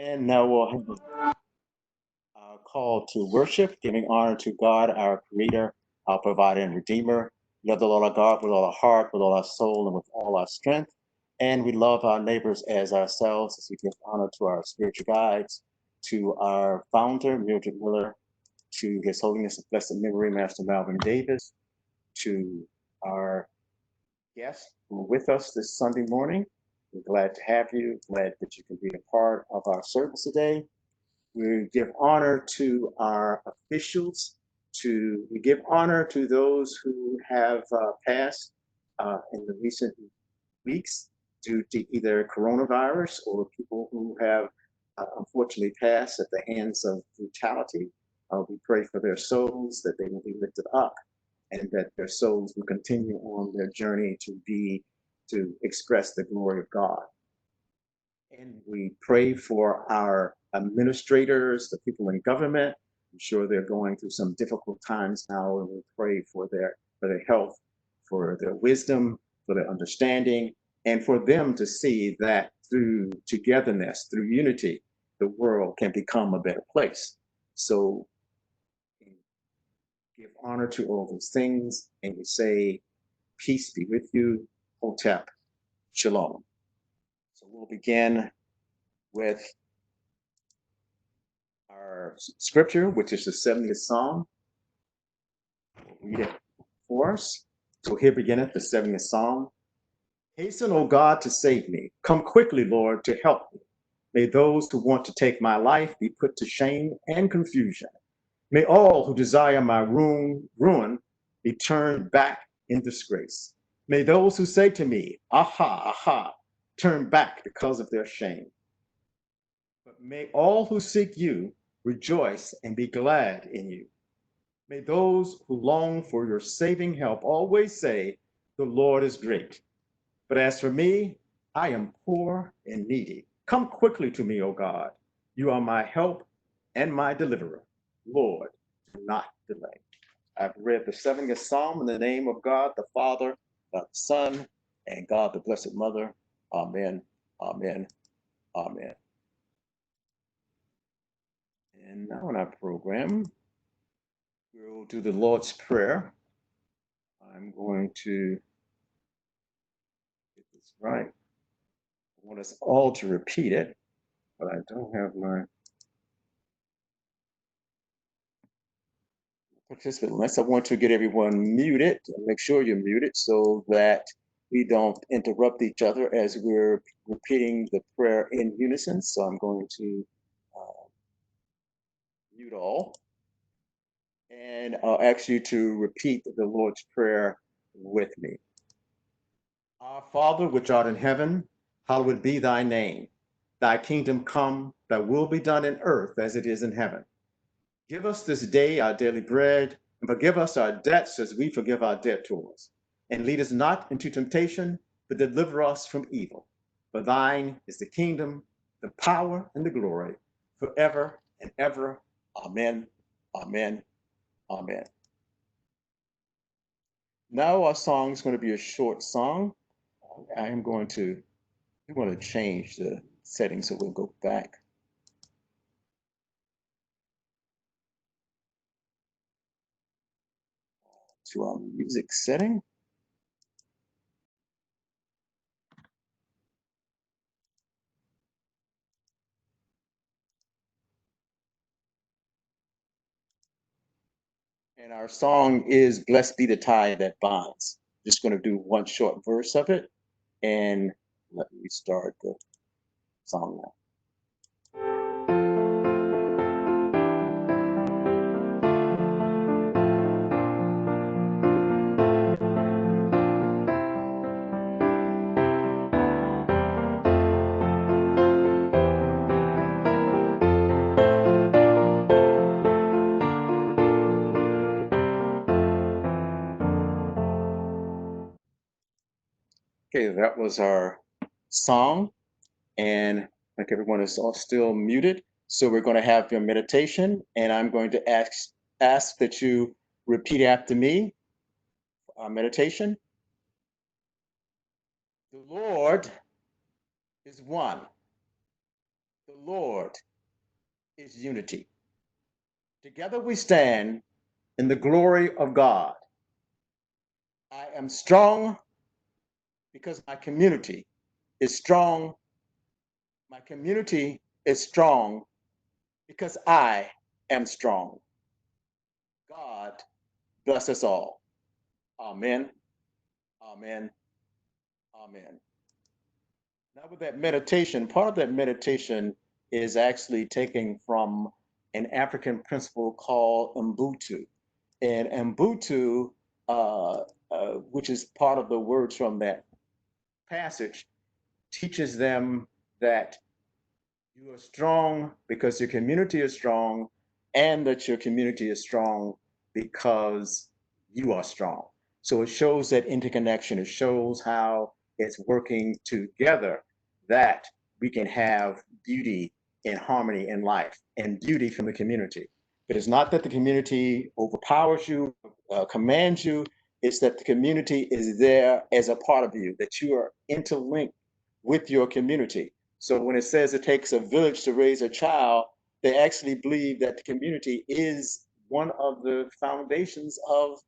And now we'll have our call to worship, giving honor to God, our Creator, our Provider and Redeemer. We love the Lord our God with all our heart, with all our soul, and with all our strength. And we love our neighbors as ourselves as we give honor to our spiritual guides, to our founder, Mildred Miller, to His Holiness of Blessed Memory, Master Malvin Davis, to our guests who are with us this Sunday morning. We're glad to have you, glad that you can be a part of our service today. We give honor to our officials, we give honor to those who have passed in the recent weeks due to either coronavirus or people who have unfortunately passed at the hands of brutality. We pray for their souls, that they will be lifted up, and that their souls will continue on their journey to express the glory of God. And we pray for our administrators, the people in government. I'm sure they're going through some difficult times now, and we pray for their health, for their wisdom, for their understanding, and for them to see that through togetherness, through unity, the world can become a better place. So give honor to all those things, and we say, peace be with you, Hotep, Shalom. So we'll begin with our scripture, which is the 70th Psalm. We'll read it for us. So here beginneth the 70th Psalm. Hasten, O God, to save me. Come quickly, Lord, to help me. May those who want to take my life be put to shame and confusion. May all who desire my ruin be turned back in disgrace. May those who say to me, aha, aha, turn back because of their shame. But may all who seek you rejoice and be glad in you. May those who long for your saving help always say, the Lord is great. But as for me, I am poor and needy. Come quickly to me, O God. You are my help and my deliverer. Lord, do not delay. I've read the 70th Psalm in the name of God, the Father, God the Son, and God the Blessed Mother. Amen, amen, amen. And now in our program, we'll do the Lord's Prayer. I'm going to get this right. I want us all to repeat it, but I don't have my participant list. I want to get everyone muted. Make sure you're muted so that we don't interrupt each other as we're repeating the prayer in unison. So I'm going to mute all. And I'll ask you to repeat the Lord's Prayer with me. Our Father, which art in heaven, hallowed be thy name. Thy kingdom come, thy will be done in earth as it is in heaven. Give us this day our daily bread, and forgive us our debts as we forgive our debtors. And lead us not into temptation, but deliver us from evil. For thine is the kingdom, the power, and the glory, forever and ever. Amen, amen, amen. Now our song is going to be a short song. We want to change the settings, so we'll go back. To our music setting. And our song is Blessed Be the Tie That Binds. Just going to do one short verse of it, and let me start the song now. Okay, that was our song, and like everyone is all still muted. So we're going to have your meditation, and I'm going to ask that you repeat after me. Our meditation. The Lord is one. The Lord is unity. Together we stand in the glory of God. I am strong because my community is strong. My community is strong because I am strong. God bless us all. Amen. Amen. Amen. Now, with that meditation, part of that meditation is actually taken from an African principle called Ubuntu. And Ubuntu, which is part of the words from that passage, teaches them that you are strong because your community is strong, and that your community is strong because you are strong. So it shows that interconnection. It shows how it's working together that we can have beauty and harmony in life and beauty from the community. It is not that the community overpowers you, commands you. It's that the community is there as a part of you, that you are interlinked with your community. So when it says it takes a village to raise a child, they actually believe that the community is one of the foundations of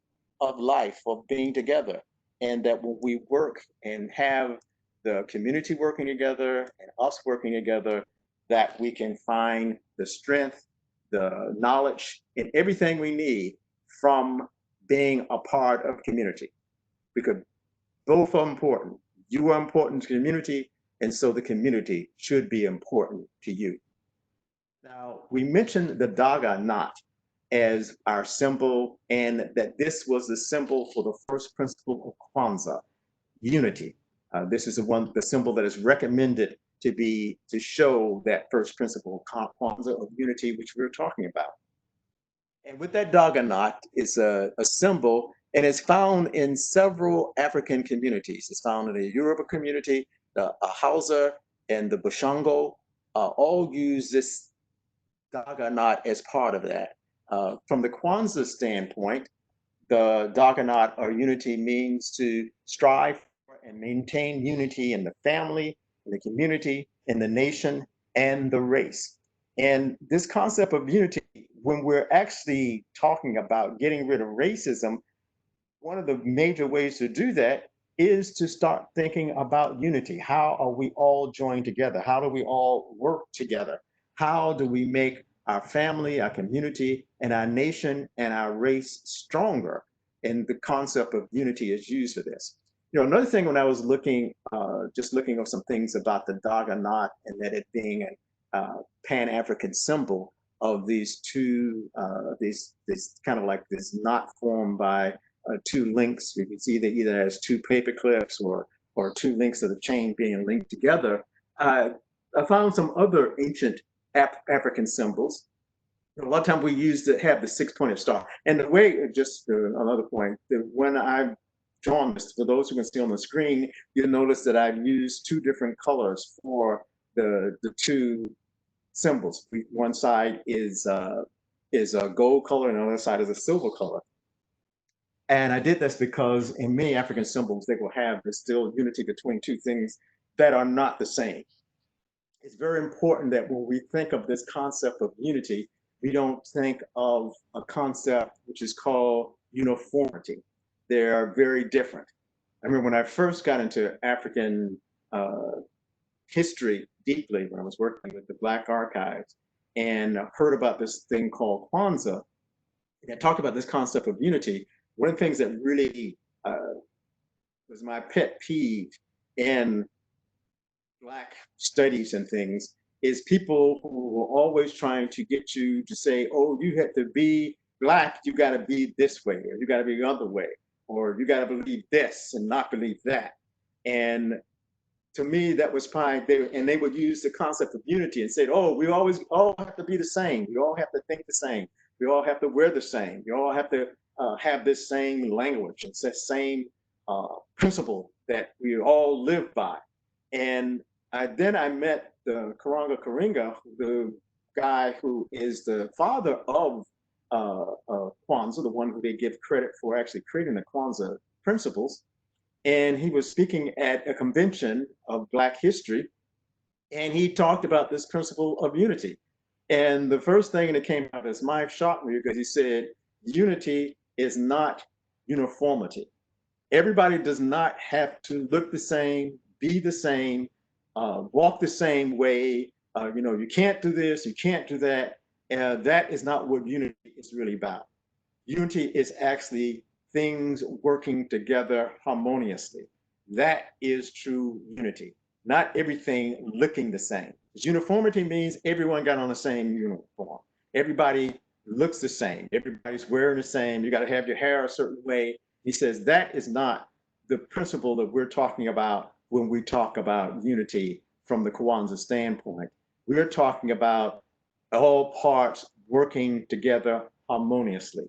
life, of being together. And that when we work and have the community working together and us working together, that we can find the strength, the knowledge, and everything we need from being a part of community. Because both are important. You are important to the community, and so the community should be important to you. Now, we mentioned the Daga knot as our symbol, and that this was the symbol for the first principle of Kwanzaa, unity. This is the symbol that is recommended to show that first principle, Kwanzaa of unity, which we were talking about. And with that Daganot is a symbol, and it's found in several African communities. It's found in the Yoruba community, the Hausa, and the Bashango. All use this Daganot as part of that. From the Kwanzaa standpoint, the Daganot or unity means to strive for and maintain unity in the family, in the community, in the nation, and the race. And this concept of unity, when we're actually talking about getting rid of racism, one of the major ways to do that is to start thinking about unity. How are we all joined together? How do we all work together? How do we make our family, our community, and our nation and our race stronger? And the concept of unity is used for this. You know, another thing when I was looking, just looking at some things about the Daganot and that it being a Pan-African symbol of these two, this kind of like this knot formed by two links. You can see that either as two paper clips or two links of the chain being linked together. I found some other ancient African symbols. A lot of times we used to have the six-pointed star. And the way, just another point, when I've drawn this, for those who can see on the screen, you'll notice that I've used two different colors for the two symbols. One side is a gold color, and the other side is a silver color. And I did this because in many African symbols, they will have the still unity between two things that are not the same. It's very important that when we think of this concept of unity, we don't think of a concept which is called uniformity. They are very different. I remember when I first got into African history deeply, when I was working with the Black Archives, and heard about this thing called Kwanzaa, and I talked about this concept of unity. One of the things that really was my pet peeve in Black studies and things is people who were always trying to get you to say, oh, you have to be Black, you got to be this way, or you got to be the other way, or you got to believe this and not believe that. And to me, that was fine. They would use the concept of unity and say, oh, we always all have to be the same. We all have to think the same. We all have to wear the same. We all have to have this same language and the same principle that we all live by. And then I met the Karanga Karinga, the guy who is the father of Kwanzaa, the one who they give credit for actually creating the Kwanzaa principles. And he was speaking at a convention of Black history, and he talked about this principle of unity. And the first thing that came out of his mouth shocked me because he said, unity is not uniformity. Everybody does not have to look the same, be the same, walk the same way. You can't do this, you can't do that. That is not what unity is really about. Unity is actually things working together harmoniously. That is true unity, not everything looking the same. Uniformity means everyone got on the same uniform. Everybody looks the same. Everybody's wearing the same. You got to have your hair a certain way. He says that is not the principle that we're talking about when we talk about unity from the Kwanzaa standpoint. We're talking about all parts working together harmoniously.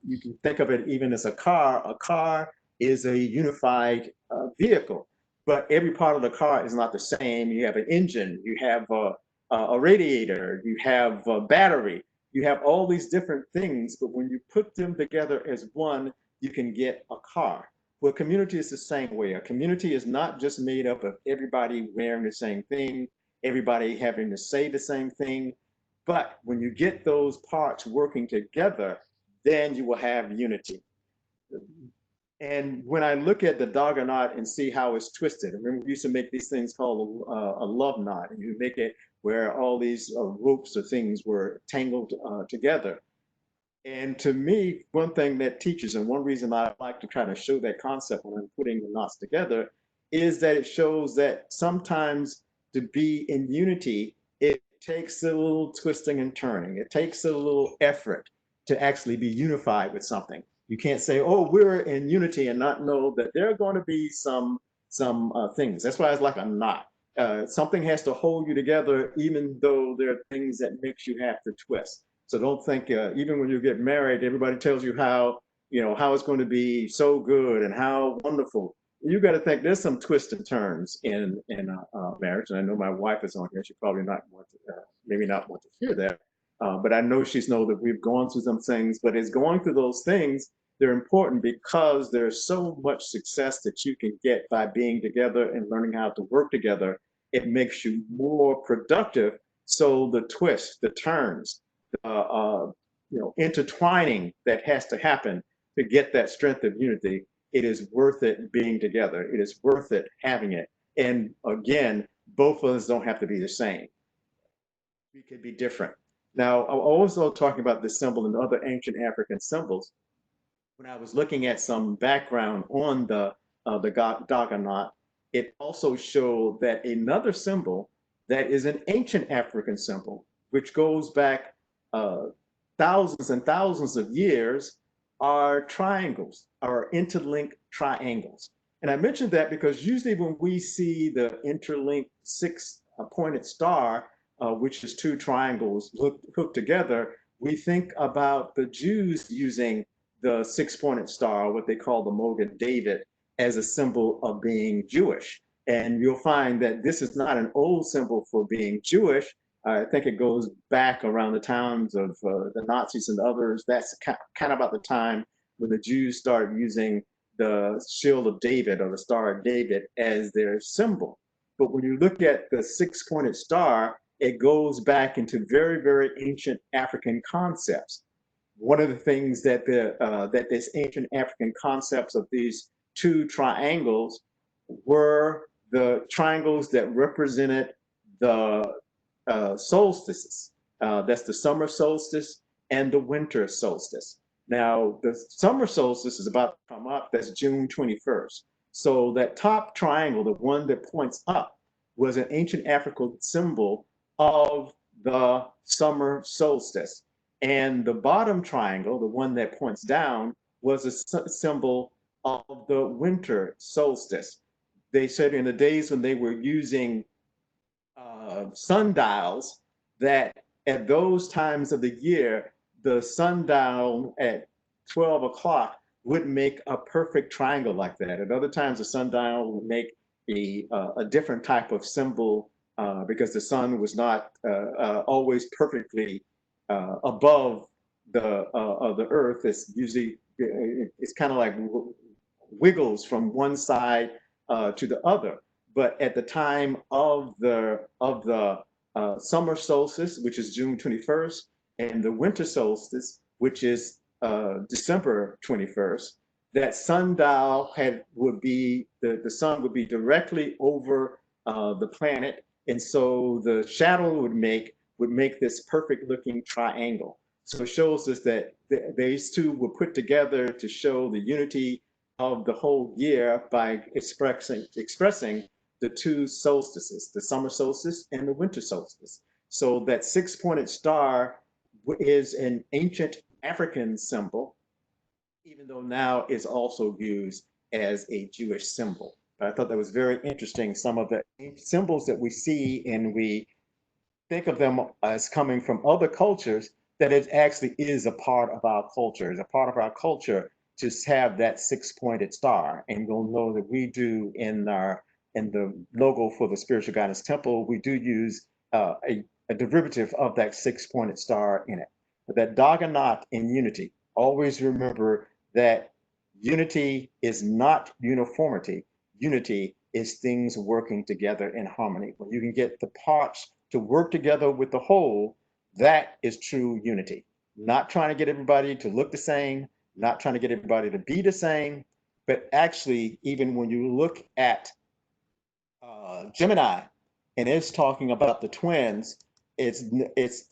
You can think of it even as a car. A car is a unified vehicle, but every part of the car is not the same. You have an engine, you have a radiator, you have a battery, you have all these different things, but when you put them together as one, you can get a car. Well, community is the same way. A community is not just made up of everybody wearing the same thing, everybody having to say the same thing, but when you get those parts working together, then you will have unity. And when I look at the dagger knot and see how it's twisted, I remember we used to make these things called a love knot, and you make it where all these ropes or things were tangled together. And to me, one thing that teaches, and one reason I like to try to show that concept when I'm putting the knots together, is that it shows that sometimes to be in unity, it takes a little twisting and turning. It takes a little effort to actually be unified with something. You can't say, "Oh, we're in unity," and not know that there are going to be some things. That's why it's like a knot. Something has to hold you together, even though there are things that makes you have to twist. So don't think even when you get married, everybody tells you how it's going to be so good and how wonderful. You got to think there's some twists and turns in marriage. And I know my wife is on here. She probably not want to, maybe not want to hear that. But I know she's know that we've gone through some things. But it's going through those things. They're important because there's so much success that you can get by being together and learning how to work together. It makes you more productive. So the twists, the turns, intertwining that has to happen to get that strength of unity, it is worth it being together. It is worth it having it. And again, both of us don't have to be the same. We could be different. Now, I'm also talking about this symbol and other ancient African symbols. When I was looking at some background on the Daganot, it also showed that another symbol that is an ancient African symbol, which goes back thousands and thousands of years, are triangles, are interlinked triangles. And I mentioned that because usually when we see the interlinked six-pointed star, which is two triangles hooked together, we think about the Jews using the six-pointed star, what they call the Mogen David, as a symbol of being Jewish. And you'll find that this is not an old symbol for being Jewish. I think it goes back around the times of the Nazis and others. That's kind of about the time when the Jews started using the shield of David or the Star of David as their symbol. But when you look at the six-pointed star, it goes back into very, very ancient African concepts. One of the things that that this ancient African concepts of these two triangles were the triangles that represented the solstices. That's the summer solstice and the winter solstice. Now, the summer solstice is about to come up. That's June 21st. So that top triangle, the one that points up, was an ancient African symbol of the summer solstice. And the bottom triangle, the one that points down, was a symbol of the winter solstice. They said in the days when they were using sundials, that at those times of the year, the sundial at 12 o'clock would make a perfect triangle like that. At other times, the sundial would make a different type of symbol because the sun was not always perfectly above the earth. It's usually it's kind of like wiggles from one side to the other. But at the time of the summer solstice, which is June 21st, and the winter solstice, which is December 21st, that sundial would be the sun would be directly over the planet, and so the shadow would make this perfect looking triangle. So it shows us that these two were put together to show the unity of the whole year by expressing the two solstices, the summer solstice and the winter solstice. So that six-pointed star is an ancient African symbol, even though now is also used as a Jewish symbol. But I thought that was very interesting. Some of the symbols that we see and we think of them as coming from other cultures, that it actually is a part of our culture. It's a part of our culture to have that six-pointed star. And you'll know that we do in the logo for the Spiritual Guidance Temple, we do use a derivative of that six-pointed star in it. But that Daganat in unity, always remember that unity is not uniformity. Unity is things working together in harmony. When you can get the parts to work together with the whole, that is true unity. Not trying to get everybody to look the same, not trying to get everybody to be the same, but actually, even when you look at Gemini, and it's talking about the twins, it's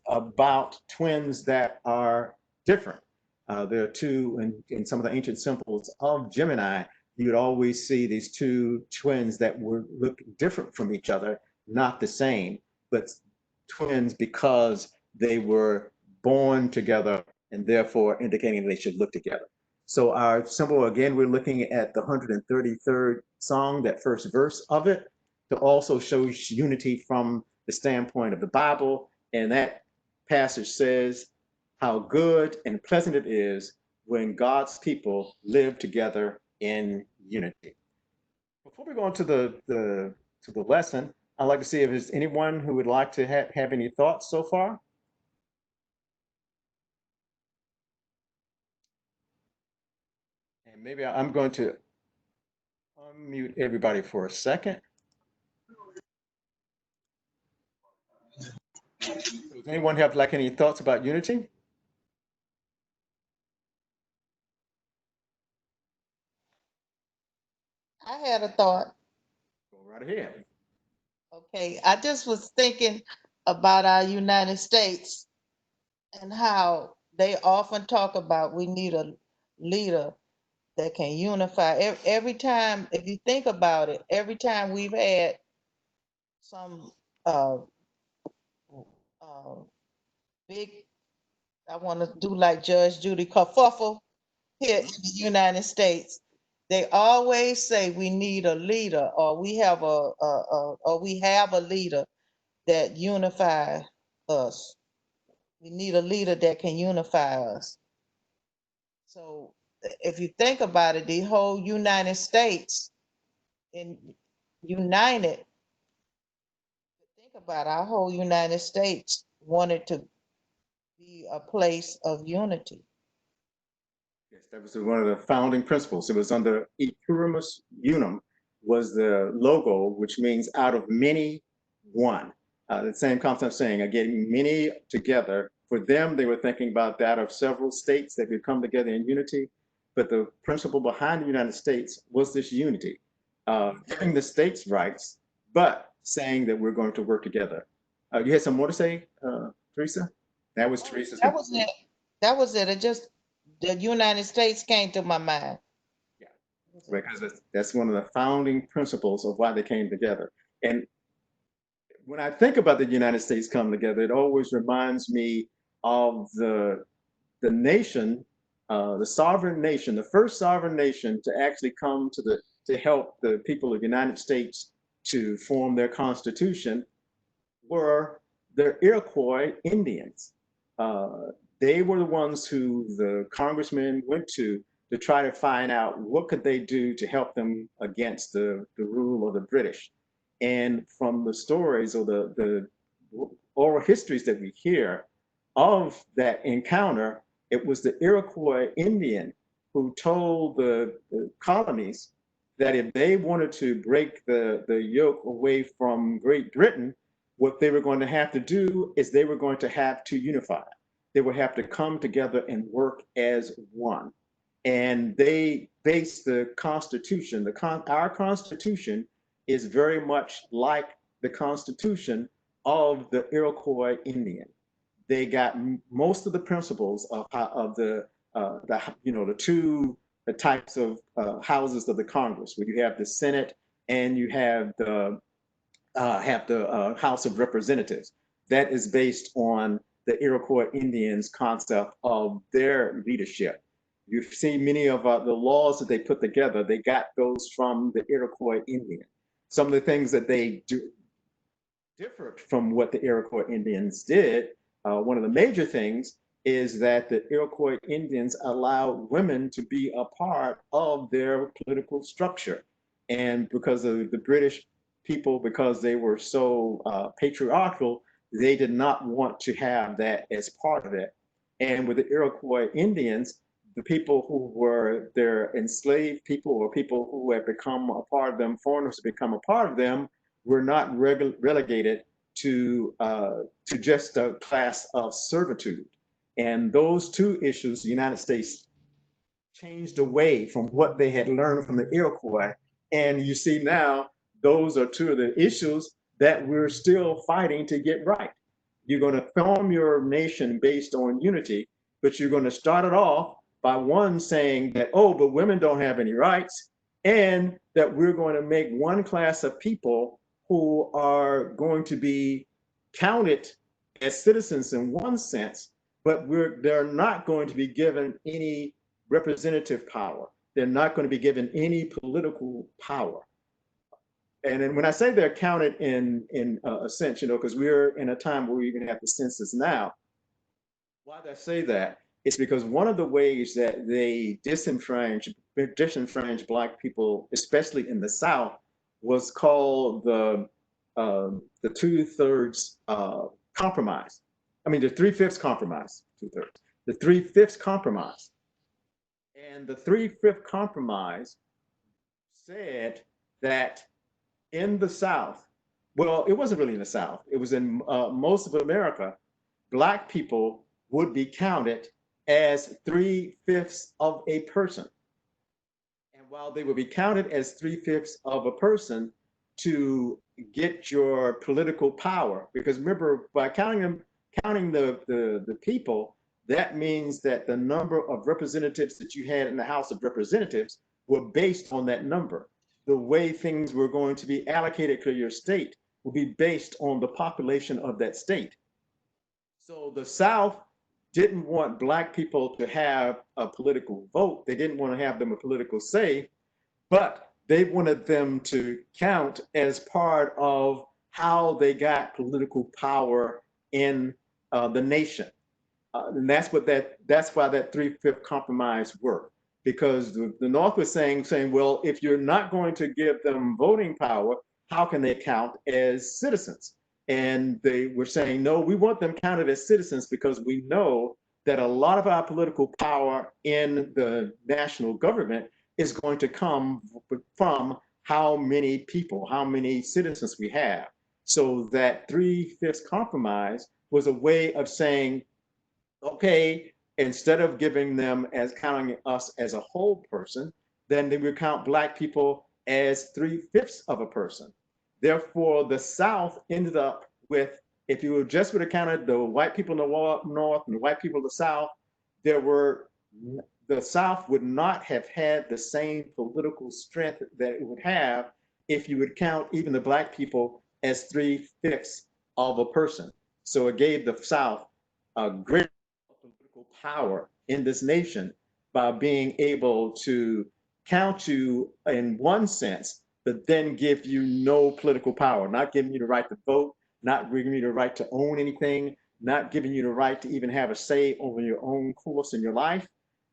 about twins that are different. There are two in some of the ancient symbols of Gemini. You'd always see these two twins that would look different from each other, not the same, but twins because they were born together and therefore indicating they should look together. So our symbol, again, we're looking at the 133rd song, that first verse of it, to also show unity from the standpoint of the Bible. And that passage says, how good and pleasant it is when God's people live together in unity. Before we go into the lesson, I'd like to see if there's anyone who would like to have any thoughts so far. And maybe I'm going to unmute everybody for a second. Does anyone have like any thoughts about unity? I had a thought. Go right ahead. Okay, I just was thinking about our United States and how they often talk about we need a leader that can unify. Every time, if you think about it, every time we've had some uh, uh, big, I want to do like Judge Judy kerfuffle here in the United States, they always say we need a leader, or we have or we have a leader that unify us. We need a leader that can unify us. So if you think about it, the whole United States in united, think about it, our whole United States wanted to be a place of unity. Yes, that was one of the founding principles. It was under E Plurimus Unum was the logo, which means out of many, one. The same concept saying, getting many together. For them, they were thinking about that of several states that would come together in unity. But the principle behind the United States was this unity, giving the states rights, but saying that we're going to work together. You had some more to say, Teresa? That was Teresa's. That was it. That was it. It just the United States came to my mind. Yeah, because that's one of the founding principles of why they came together. And when I think about the United States coming together, it always reminds me of the nation, the sovereign nation, the first sovereign nation to actually come to help the people of the United States to form their constitution were the Iroquois Indians. They were the ones who the congressmen went to to try to find out what could they do to help them against the rule of the British. And from the stories or the oral histories that we hear of that encounter, it was the Iroquois Indian who told the colonies that if they wanted to break the yoke away from Great Britain, what they were going to have to do is they were going to have to unify. They would have to come together and work as one. And they based the Constitution, our Constitution is very much like the Constitution of the Iroquois Indian. They got most of the principles of the two the types of houses of the Congress, where you have the Senate and you have the House of Representatives. That is based on the Iroquois Indians' concept of their leadership. You've seen many of the laws that they put together, they got those from the Iroquois Indian. Some of the things that they do differed from what the Iroquois Indians did. One of the major things is that the Iroquois Indians allowed women to be a part of their political structure. And because of the British people, because they were so patriarchal, they did not want to have that as part of it. And with the Iroquois Indians, the people who were their enslaved people or people who had become a part of them, foreigners had become a part of them, were not relegated to just a class of servitude. And those two issues, the United States changed away from what they had learned from the Iroquois. And you see now, those are two of the issues that we're still fighting to get right. You're going to form your nation based on unity, but you're going to start it off by one saying that, oh, but women don't have any rights, and that we're going to make one class of people who are going to be counted as citizens in one sense, but they're not going to be given any representative power. They're not going to be given any political power. And then when I say they're counted in a sense, because we're in a time where we even have the census now. Why do I say that? It's because one of the ways that they disenfrange Black people, especially in the South, was called the 2/3 compromise. I mean, the 3/5 compromise, 2/3. The 3/5 compromise. And the 3/5 compromise said that in the South, well, it wasn't really in the South, it was in most of America, Black people would be counted as 3/5 of a person. And while they would be counted as 3/5 of a person to get your political power, because remember, by counting the people, that means that the number of representatives that you had in the House of Representatives were based on that number. The way things were going to be allocated to your state will be based on the population of that state. So the South didn't want Black people to have a political vote. They didn't want to have them a political say, but they wanted them to count as part of how they got political power in the nation. And that's why that 3/5 compromise worked, because the North was saying, well, if you're not going to give them voting power, how can they count as citizens? And they were saying, no, we want them counted as citizens because we know that a lot of our political power in the national government is going to come from how many people, how many citizens we have. So that 3/5 compromise was a way of saying, okay, instead of giving them as counting us as a whole person, then they would count Black people as 3/5 of a person. Therefore, the South ended up with, if you just would have counted the white people in the North and the white people in the South, the South would not have had the same political strength that it would have if you would count even the Black people as 3/5 of a person. So it gave the South a great political power in this nation by being able to count you in one sense, but then give you no political power, not giving you the right to vote, not giving you the right to own anything, not giving you the right to even have a say over your own course in your life.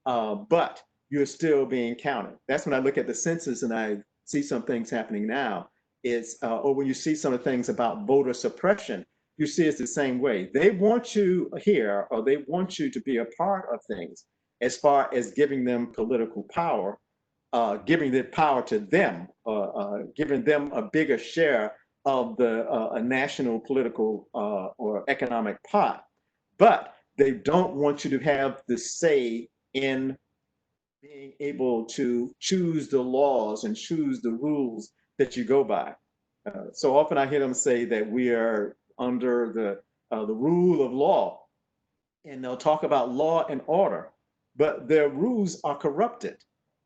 But you're still being counted. That's when I look at the census and I see some things happening now. Or when you see some of the things about voter suppression, you see it's the same way. They want you here, or they want you to be a part of things as far as giving them political power, giving the power to them, giving them a bigger share of the national political or economic pot. But they don't want you to have the say in being able to choose the laws and choose the rules that you go by. So often I hear them say that we are under the rule of law, and they'll talk about law and order, but their rules are corrupted.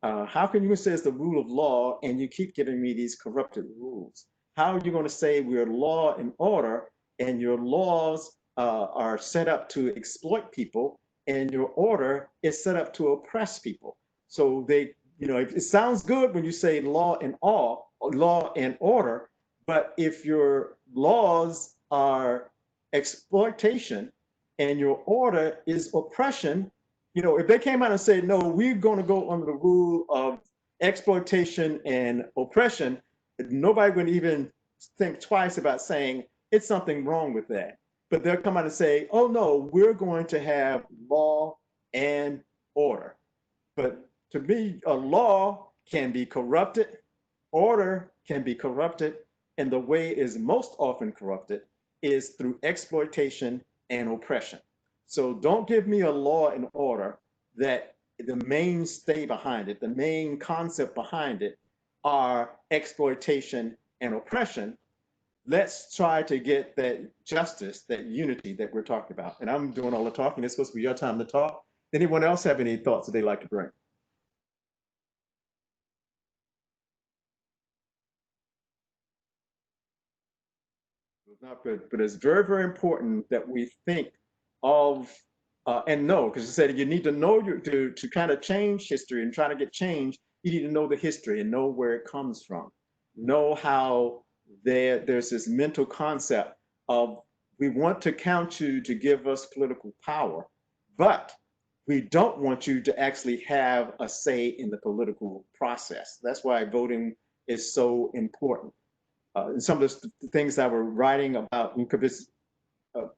How can you say it's the rule of law and you keep giving me these corrupted rules? How are you going to say we're law and order and your laws are set up to exploit people and your order is set up to oppress people? So it sounds good when you say law and order, but if your laws are exploitation and your order is oppression, if they came out and said, no, we're going to go under the rule of exploitation and oppression, nobody would even think twice about saying it's something wrong with that. But they'll come out and say, oh, no, we're going to have law and order. But to me, a law can be corrupted, order can be corrupted, and the way it is most often corrupted is through exploitation and oppression. So don't give me a law and order that the mainstay behind it, the main concept behind it are exploitation and oppression. Let's try to get that justice, that unity that we're talking about. And I'm doing all the talking. It's supposed to be your time to talk. Anyone else have any thoughts that they'd like to bring? Not good, but it's very, very important that we think of and know, because you said you need to know to kind of change history and try to get change. You need to know the history and know where it comes from. Know how there's this mental concept of we want to count you to give us political power, but we don't want you to actually have a say in the political process. That's why voting is so important. And some of the things that we're writing about,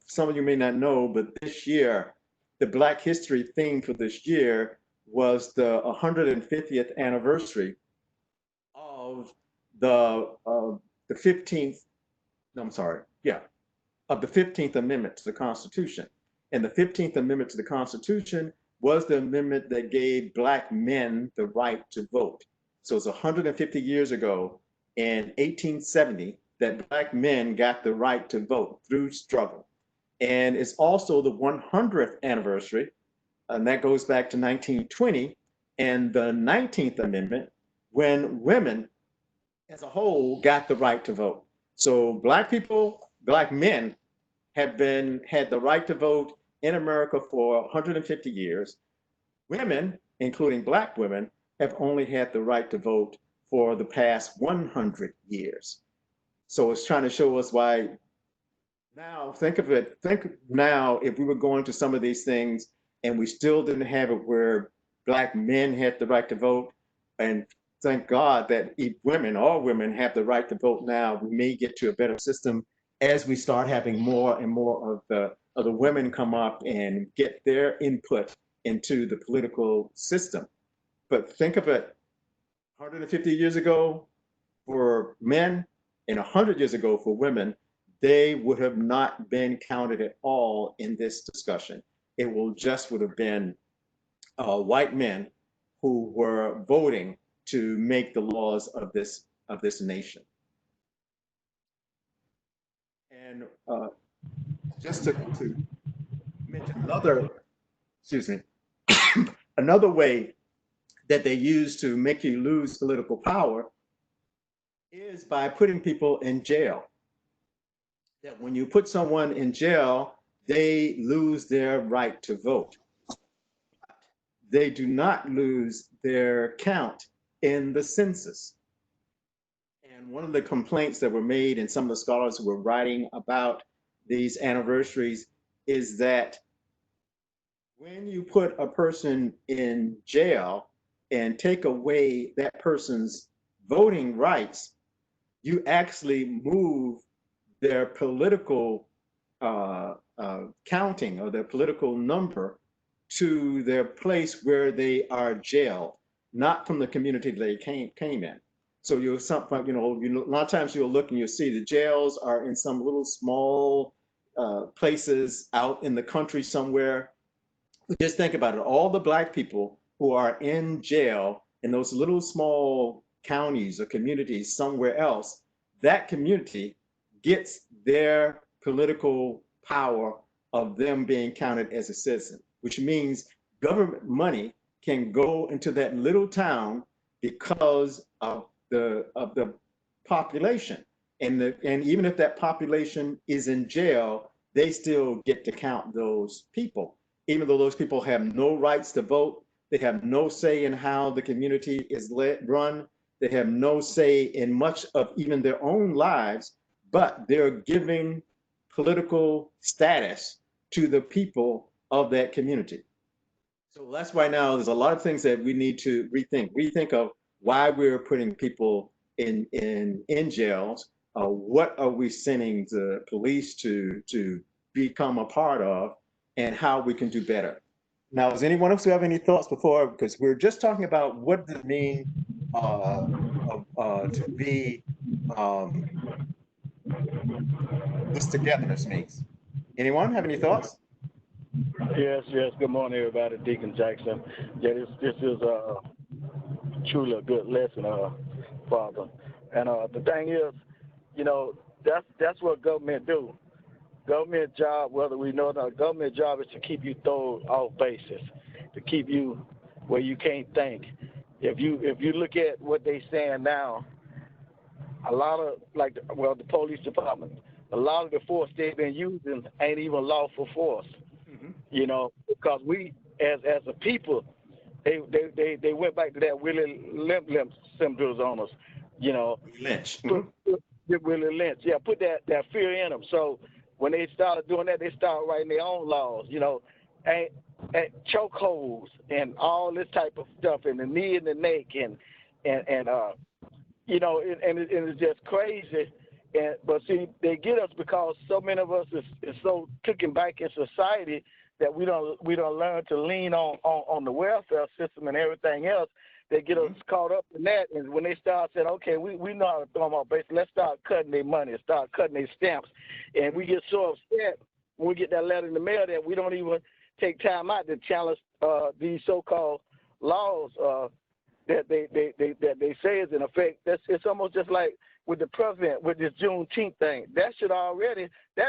some of you may not know, but this year, the Black History theme for this year was the 150th anniversary of the 15th, no, I'm sorry, yeah, of the 15th Amendment to the Constitution. And the 15th Amendment to the Constitution was the amendment that gave Black men the right to vote. So it's 150 years ago in 1870 that Black men got the right to vote through struggle. And it's also the 100th anniversary, and that goes back to 1920, and the 19th Amendment, when women as a whole got the right to vote. So Black people, Black men had the right to vote in America for 150 years. Women, including Black women, have only had the right to vote for the past 100 years. So it's trying to show us why now, think now if we were going to some of these things and we still didn't have it where Black men had the right to vote, and thank God that all women have the right to vote now, we may get to a better system as we start having more and more of the women come up and get their input into the political system. But think of it, 150 years ago, for men and 100 years ago for women, they would have not been counted at all in this discussion. It would have been white men who were voting to make the laws of this nation. And just to mention excuse me, another way that they use to make you lose political power is by putting people in jail. That when you put someone in jail, they lose their right to vote. They do not lose their count in the census. And one of the complaints that were made, and some of the scholars who were writing about these anniversaries, is that when you put a person in jail, and take away that person's voting rights, you actually move their political counting or their political number to their place where they are jailed, not from the community they came in. So you'll a lot of times you'll look and you'll see the jails are in some little small places out in the country somewhere. Just think about it. All the Black people who are in jail in those little small counties or communities somewhere else, that community gets their political power of them being counted as a citizen, which means government money can go into that little town because of the population. And even if that population is in jail, they still get to count those people, even though those people have no rights to vote. They have no say in how the community is run. They have no say in much of even their own lives, but they're giving political status to the people of that community. So that's why now there's a lot of things that we need to rethink of why we're putting people in jails. What are we sending the police to become a part of, and how we can do better. Now, does anyone else have any thoughts before? Because we're just talking about what does it mean to be this togetherness means. Anyone have any thoughts? Yes, yes. Good morning, everybody. Deacon Jackson. Yeah, this is truly a good lesson, Father. And the thing is, that's what government do. Government job, whether we know it or not, government job is to keep you thrown off basis, to keep you where you can't think. If you look at what they saying now, a lot of the police department, a lot of the force they've been using ain't even lawful force. Because we as a people, they went back to that Willie Limp symbols on us, Lynch. Willie Lynch, yeah, put that fear in them. So when they started doing that, they started writing their own laws, and chokeholds and all this type of stuff, and the knee and the neck, and it's just crazy. But see, they get us because so many of us is so taken back in society that we don't learn to lean on the welfare system and everything else. They get us caught up in that, and when they start saying, okay, we know how to throw them off base, let's start cutting their money, start cutting their stamps, and we get so upset when we get that letter in the mail that we don't even take time out to challenge these so-called laws that they say is in effect. It's almost just like with the president with this Juneteenth thing. That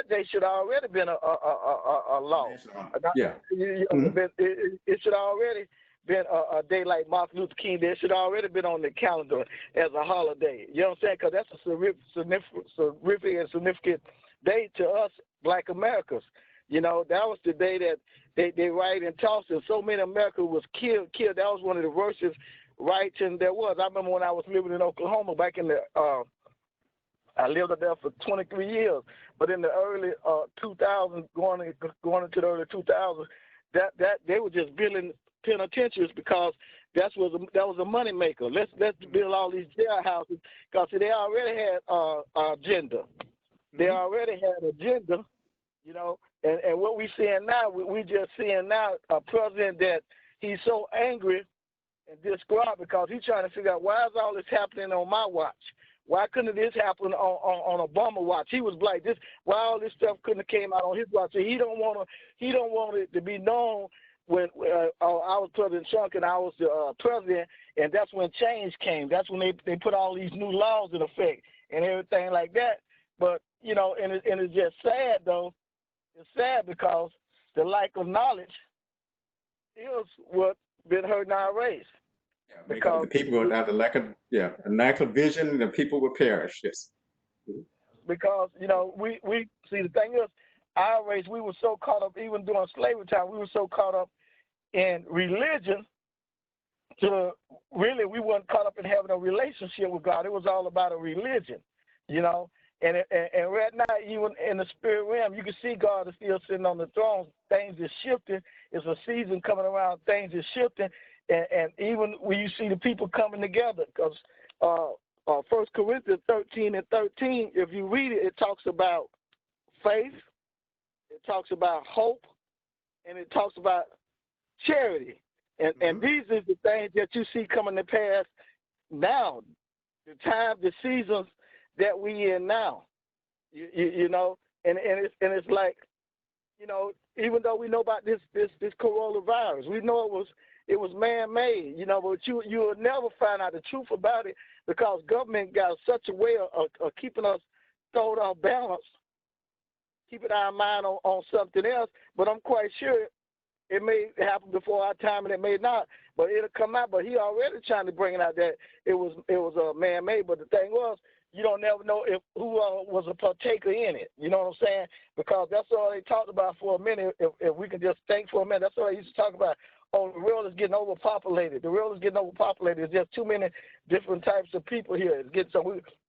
day should already been a law. Yeah. It should already been a day like Martin Luther King Day. It should already been on the calendar as a holiday. You know what I'm saying? Because that's a significant day to us Black Americans. That was the day that they rioted and tossed, and so many Americans was killed. That was one of the worstest rioting there was. I remember when I was living in Oklahoma back in the I lived up there for 23 years, but in the early 2000s, going into the early 2000s, that they were just building penitentiaries because that was a money maker. Let's build all these jailhouses because they already had agenda. They already had agenda, And what we seeing now, we just seeing now a president that he's so angry and distraught because he's trying to figure out why is all this happening on my watch. Why couldn't this happen on Obama watch? He was like this. Why all this stuff couldn't have came out on his watch? So he don't want it to be known when I was President Trump and I was the president, and that's when change came. That's when they put all these new laws in effect and everything like that. But and it's just sad though. It's sad because the lack of knowledge is what been hurting our race. Because the people would have a lack of vision, the people would perish. Yes. Because we see the thing is, our race, we were so caught up even during slavery time. We were so caught up in religion to really we weren't caught up in having a relationship with God. It was all about a religion, And right now, even in the spirit realm, you can see God is still sitting on the throne. Things are shifting. It's a season coming around. Things are shifting. And even when you see the people coming together, because 1 Corinthians 13:13, if you read it, it talks about faith, it talks about hope, and it talks about charity. And these are the things that you see coming to pass now, the time, the seasons that we in now. You know, and it's like, you know, even though we know about this coronavirus, we know it was man-made, you know, but you will never find out the truth about it because government got such a way of keeping us thrown off balance, keeping our mind on something else. But I'm quite sure it may happen before our time, and it may not. But it'll come out. But he already trying to bring it out that it was man-made. But the thing was, you don't never know who was a partaker in it. You know what I'm saying? Because that's all they talked about for a minute. If we can just think for a minute, that's all they used to talk about. Oh, the world is getting overpopulated. The world is getting overpopulated. There's just too many different types of people here.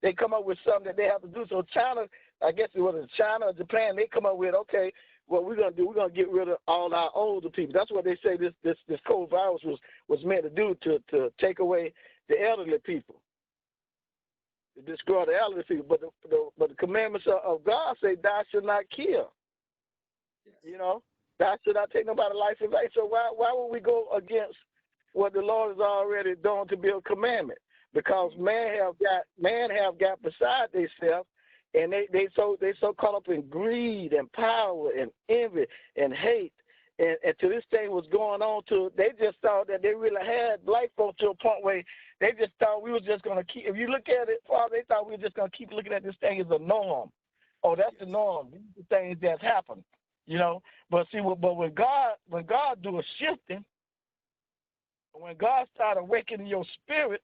They come up with something that they have to do. So China, I guess it was China or Japan, they come up with, okay, what we're gonna do, we're gonna get rid of all our older people. That's what they say this COVID virus was meant to do, to take away the elderly people, to destroy the elderly people. But the commandments of God say, "Thou shalt not kill." Yes. You know, thou shalt not take nobody's life in vain. So why would we go against what the Lord has already done to be a commandment? Because man have got beside themselves. And they so caught up in greed and power and envy and hate, and to this thing was going on to, they just thought that they really had black folks to a point where they just thought we was just gonna keep. If you look at it, Father, they thought we were just gonna keep looking at this thing as a norm. Oh, that's the norm. These are things that's happened, you know. But see, but when God do a shifting, when God started awakening your spirit.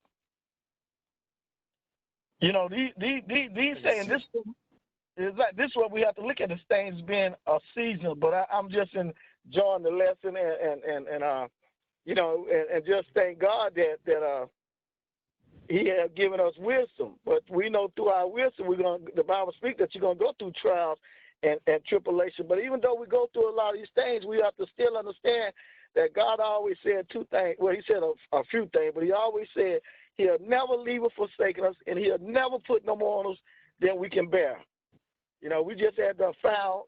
You know, these things, this is what we have to look at, this things being a season. But I'm just enjoying the lesson and you know, and just thank God that He has given us wisdom. But we know through our wisdom, the Bible speaks that you're gonna go through trials and tribulation. But even though we go through a lot of these things, we have to still understand that God always said two things. Well, He said a few things, but He always said He'll never leave or forsake us, and He'll never put no more on us than we can bear. You know, we just had to found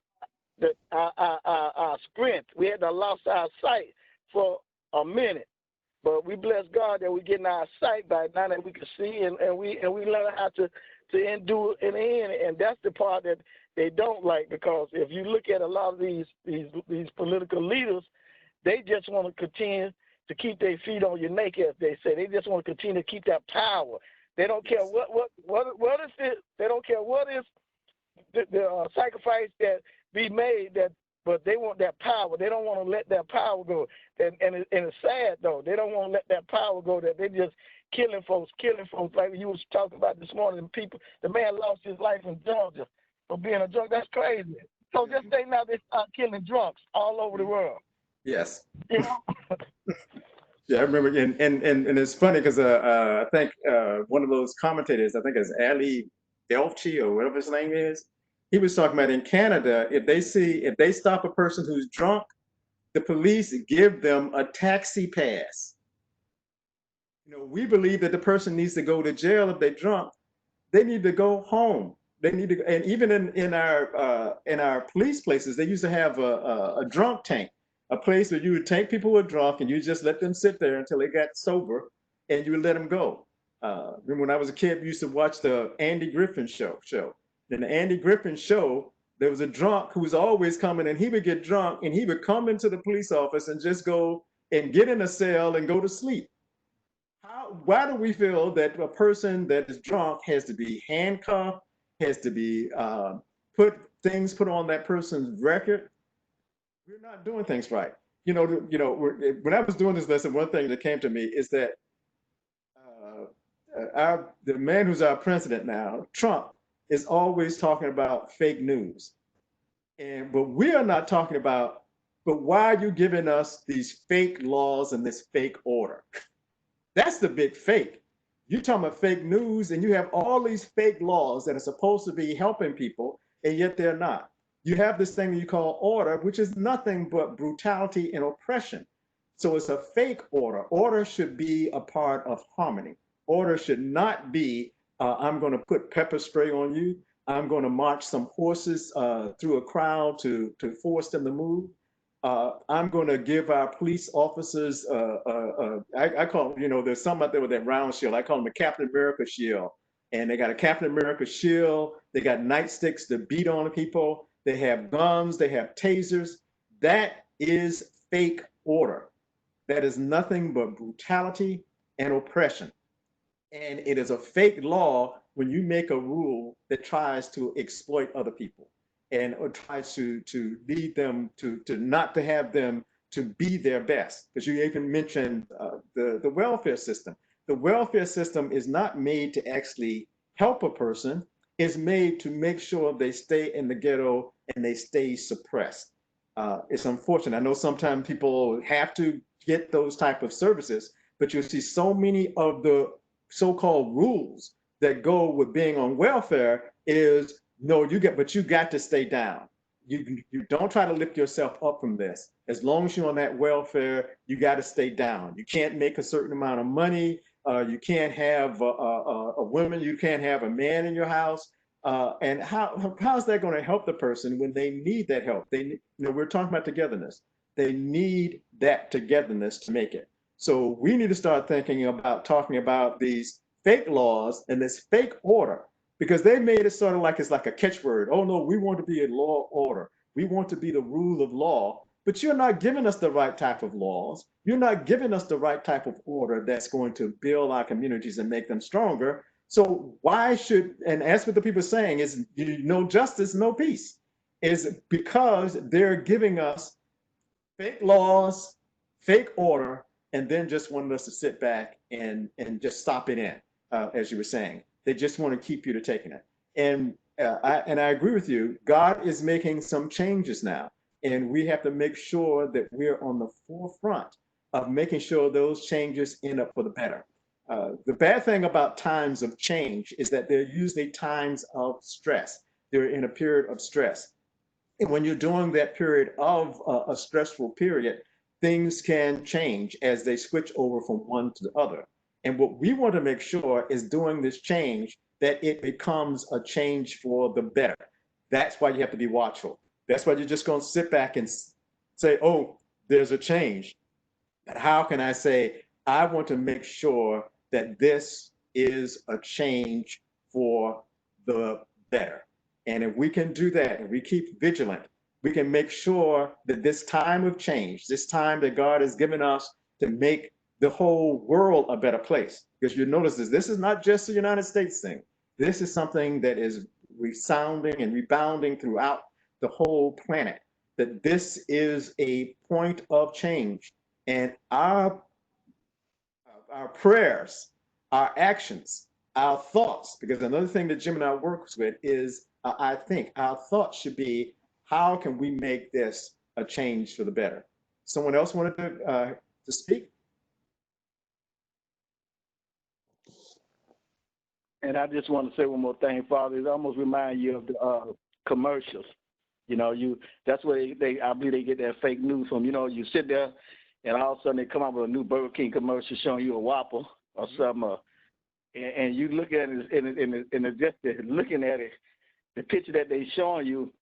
that our strength. We had to lost our sight for a minute, but we bless God that we're getting our sight back now that we can see, and we learn how to endure in the end. And that's the part that they don't like, because if you look at a lot of these political leaders, they just want to continue to keep their feet on your neck, as they say. They just want to continue to keep that power. They don't care what is it. They don't care what is the sacrifice that be made. But they want that power. They don't want to let that power go. And it's sad though. They don't want to let that power go. That they just killing folks like you was talking about this morning. The man lost his life in Georgia for being a drunk. That's crazy. So just think now they start killing drunks all over the world. Yes. You know? Yeah, I remember, and it's funny because I think one of those commentators, I think it's Ali Delchi or whatever his name is, he was talking about in Canada, if they stop a person who's drunk, the police give them a taxi pass. You know, we believe that the person needs to go to jail if they're drunk. They need to go home. They need to, and even in our police places, they used to have a drunk tank, a place where you would take people who are drunk and you just let them sit there until they got sober, and you would let them go. Remember when I was a kid, we used to watch the Andy Griffin show. In the Andy Griffin show, there was a drunk who was always coming, and he would get drunk, and he would come into the police office and just go and get in a cell and go to sleep. Why do we feel that a person that is drunk has to be handcuffed, has to be put on that person's record? We're not doing things right. When I was doing this lesson, one thing that came to me is that the man who's our president now, Trump, is always talking about fake news. But we are not talking about, but why are you giving us these fake laws and this fake order? That's the big fake. You're talking about fake news, and you have all these fake laws that are supposed to be helping people, and yet they're not. You have this thing that you call order, which is nothing but brutality and oppression. So it's a fake order. Order should be a part of harmony. Order should not be, I'm going to put pepper spray on you. I'm going to march some horses through a crowd to force them to move. I'm going to give our police officers, I call them, there's some out there with that round shield. I call them the Captain America shield. And they got a Captain America shield. They got nightsticks to beat on people. They have guns. They have tasers. That is fake order. That is nothing but brutality and oppression. And it is a fake law when you make a rule that tries to exploit other people and or tries to lead them to not to have them to be their best. Because you even mentioned the welfare system. The welfare system is not made to actually help a person. It's made to make sure they stay in the ghetto and they stay suppressed. It's unfortunate. I know sometimes people have to get those type of services, but you see so many of the so-called rules that go with being on welfare is no, but you got to stay down. You don't try to lift yourself up from this. As long as you're on that welfare, you got to stay down. You can't make a certain amount of money. You can't have a woman. You can't have a man in your house. And how's that going to help the person when they need that help? We're talking about togetherness. They need that togetherness to make it. So we need to start thinking about talking about these fake laws and this fake order, because they made it sort of like it's like a catchword. Oh no, we want to be a law order. We want to be the rule of law, but you're not giving us the right type of laws. You're not giving us the right type of order that's going to build our communities and make them stronger. So why should, and as what the people are saying is no justice, no peace, is because they're giving us fake laws, fake order, and then just wanted us to sit back and just stop it in, as you were saying. They just want to keep you to taking it. And I agree with you. God is making some changes now, and we have to make sure that we're on the forefront of making sure those changes end up for the better. The bad thing about times of change is that they're usually times of stress. They're in a period of stress. And when you're doing that period of a stressful period, things can change as they switch over from one to the other. And what we want to make sure is doing this change that it becomes a change for the better. That's why you have to be watchful. That's why you're just going to sit back and say, oh, there's a change. But how can I say, I want to make sure that this is a change for the better? And if we can do that, and we keep vigilant, we can make sure that this time of change, this time that God has given us to make the whole world a better place. Because you notice this is not just a United States thing. This is something that is resounding and rebounding throughout the whole planet, that this is a point of change. And our prayers, our actions, our thoughts, because another thing that Gemini works with is, I think, our thoughts should be, how can we make this a change for the better? Someone else wanted to speak? And I just want to say one more thing, Father. It almost reminds you of the commercials. That's where I believe they get that fake news from. You sit there, and all of a sudden they come out with a new Burger King commercial showing you a Whopper or something, and you look at it, and just looking at it, the picture that they showing you,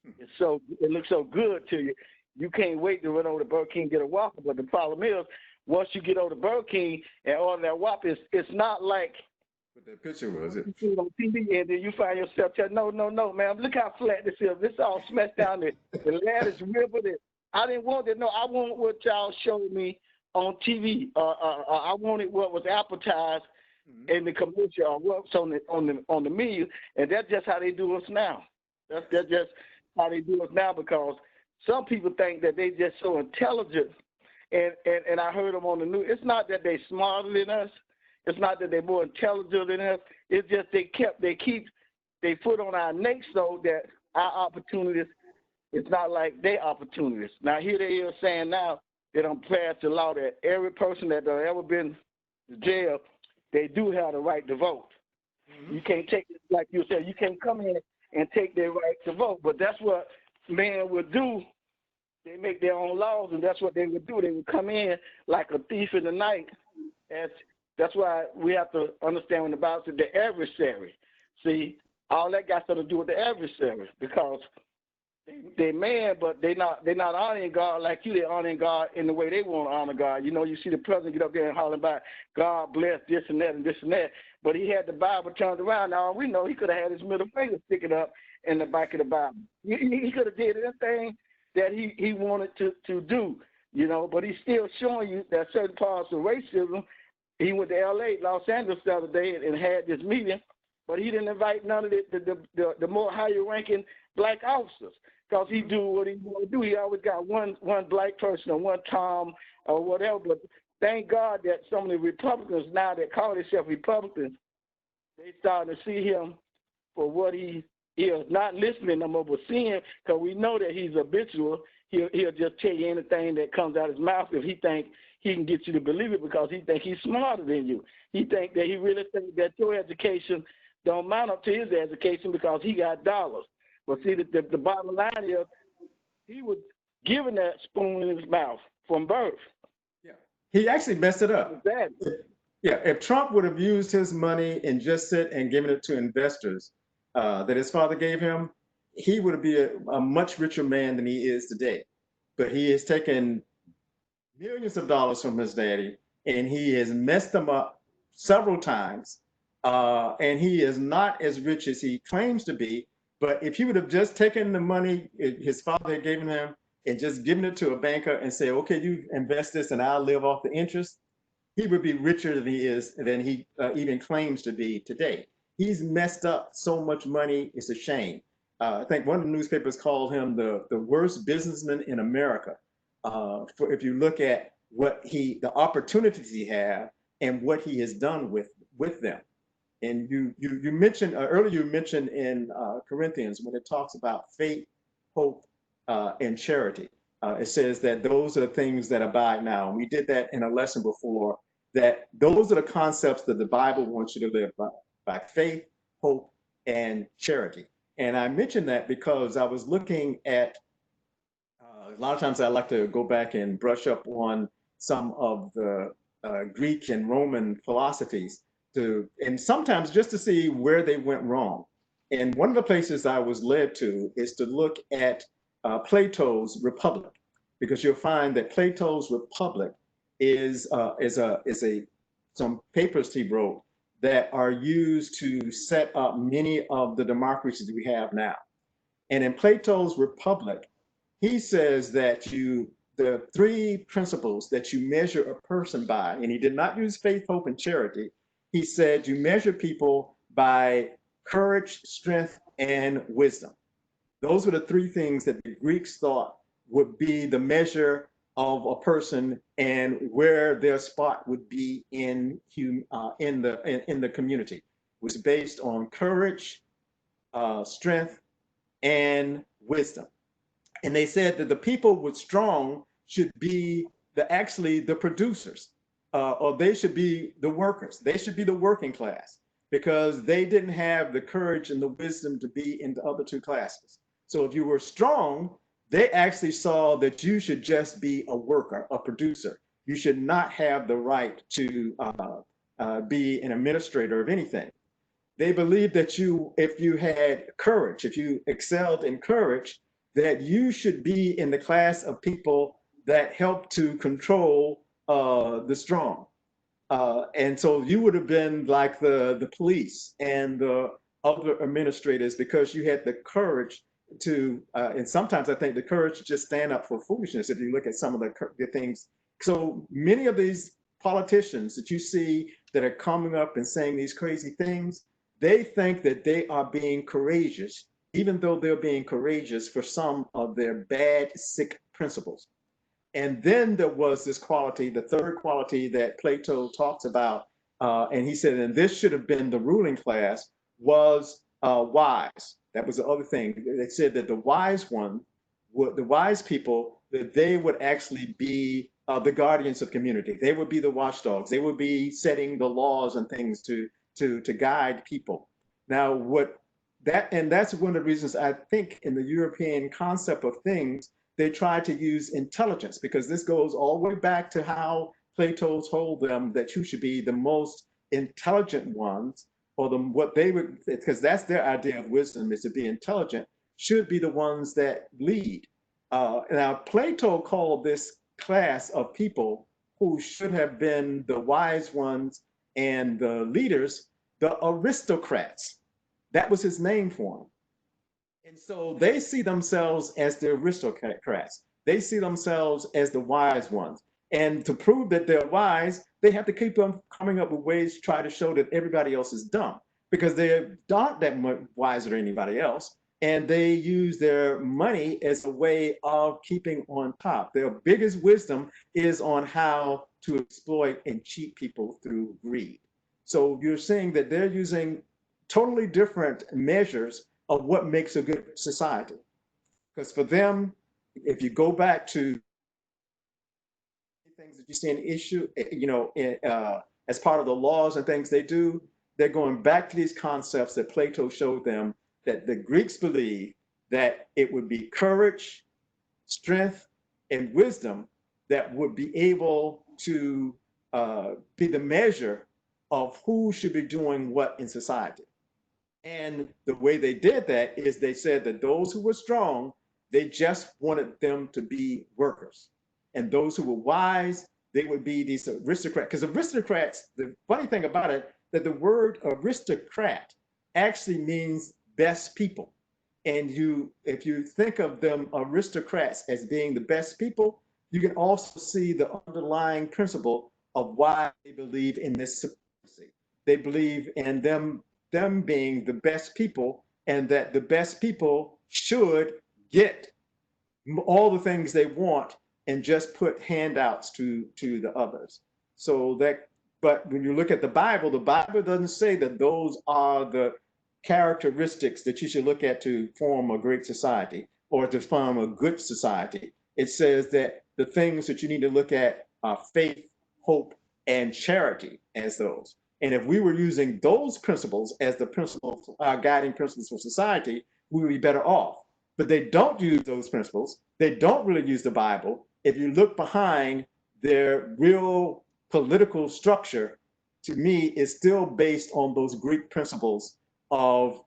it looks so good to you. You can't wait to run over to Burger King and get a Whopper. But the problem is, once you get over to Burger King and order that Whopper, it's not like What that picture was it? you see it on TV, and then you find yourself telling, no, man, look how flat this is. This all smashed down. The land is riveted. I didn't want it. No, I want what y'all showed me on TV. I wanted what was advertised in the commercial or what's on the menu, and that's just how they do us now. That's just how they do us now, because some people think that they just so intelligent, and I heard them on the news. It's not that they smarter than us. It's not that they're more intelligent than us. It's just they keep their foot on our neck so that our opportunities, it's not like their opportunities. Now here they are saying now they don't pass the law that every person that has ever been to jail, they do have the right to vote. You can't take it, like you said, you can't come in and take their right to vote. But that's what man would do They make their own laws, and that's what they would do. They would come in like a thief in the night. And that's why we have to understand when the Bible says the adversary. See, all that got something to do with the adversary, because they man, but they're not honoring God like you. They're honoring God in the way they want to honor God. You know, you see the president get up there and holler about God bless this and that and this and that, but he had the Bible turned around. Now we know he could have had his middle finger sticking up in the back of the Bible. He could have did anything that he wanted to do, you know, but he's still showing you that certain parts of racism. He went to L.A., Los Angeles the other day and had this meeting, but he didn't invite none of the more higher ranking black officers, because he do what he want to do. He always got one black person or one Tom or whatever. But thank God that some of the Republicans now that call themselves Republicans, they starting to see him for what he is, not listening no more, but seeing, because we know that he's habitual. He'll just tell you anything that comes out of his mouth if he think he can get you to believe it, because he think he's smarter than you. He think that he really think that your education don't mount up to his education because he got dollars. But see, the bottom line is he was given that spoon in his mouth from birth. Yeah. He actually messed it up. Exactly. Yeah, if Trump would have used his money and just sit and given it to investors that his father gave him, he would be a much richer man than he is today. But he has taken millions of dollars from his daddy, and he has messed them up several times. And he is not as rich as he claims to be. But if he would have just taken the money his father had given him and just given it to a banker and say, okay, you invest this and I'll live off the interest, he would be richer than he even claims to be today. He's messed up so much money, it's a shame. I think one of the newspapers called him the worst businessman in America. For if you look at the opportunities he had and what he has done with them. And you mentioned earlier, you mentioned in Corinthians when it talks about faith, hope, and charity. It says that those are the things that abide now. We did that in a lesson before, that those are the concepts that the Bible wants you to live by faith, hope, and charity. And I mentioned that because I was looking at, a lot of times I like to go back and brush up on some of the Greek and Roman philosophies, and sometimes just to see where they went wrong. And one of the places I was led to is to look at Plato's Republic, because you'll find that Plato's Republic is some papers he wrote that are used to set up many of the democracies we have now. And in Plato's Republic, he says that the three principles that you measure a person by, and he did not use faith, hope, and charity. He said you measure people by courage, strength, and wisdom. Those were the three things that the Greeks thought would be the measure of a person and where their spot would be in the community. It was based on courage, strength, and wisdom. And they said that the people with strong should be actually the producers, or they should be the workers. They should be the working class, because they didn't have the courage and the wisdom to be in the other two classes. So if you were strong, they actually saw that you should just be a worker, a producer. You should not have the right to be an administrator of anything. They believed that if you had courage, if you excelled in courage, that you should be in the class of people that help to control the strong. And so you would have been like the police and the other administrators, because you had the courage to, and sometimes I think the courage to just stand up for foolishness if you look at some of the things. So many of these politicians that you see that are coming up and saying these crazy things, they think that they are being courageous, even though they're being courageous for some of their bad, sick principles. And then there was this quality, the third quality that Plato talks about, and he said, and this should have been the ruling class, was wise. That was the other thing. They said that the wise people, that they would actually be the guardians of community. They would be the watchdogs. They would be setting the laws and things to guide people. Now, that's one of the reasons I think in the European concept of things, they try to use intelligence, because this goes all the way back to how Plato told them that you should be the most intelligent ones, or what they would, because that's their idea of wisdom, is to be intelligent, should be the ones that lead. Now, Plato called this class of people who should have been the wise ones and the leaders, the aristocrats. That was his name for them. And so they see themselves as the aristocrats. They see themselves as the wise ones. And to prove that they're wise, they have to keep on coming up with ways to try to show that everybody else is dumb, because they aren't that much wiser than anybody else. And they use their money as a way of keeping on top. Their biggest wisdom is on how to exploit and cheat people through greed. So you're seeing that they're using totally different measures of what makes a good society. Because for them, if you go back to things that you see in issue, as part of the laws and things they do, they're going back to these concepts that Plato showed them, that the Greeks believed that it would be courage, strength, and wisdom that would be able to be the measure of who should be doing what in society. And the way they did that is they said that those who were strong, they just wanted them to be workers. And those who were wise, they would be these aristocrats. Because aristocrats, the funny thing about it, that the word aristocrat actually means best people. And if you think of them aristocrats as being the best people, you can also see the underlying principle of why they believe in this supremacy. They believe in them being the best people, and that the best people should get all the things they want and just put handouts to the others. So that, but when you look at the Bible doesn't say that those are the characteristics that you should look at to form a great society or to form a good society. It says that the things that you need to look at are faith, hope, and charity as those. And if we were using those principles as the principles, our guiding principles for society, we would be better off. But they don't use those principles. They don't really use the Bible. If you look behind their real political structure, to me, is still based on those Greek principles of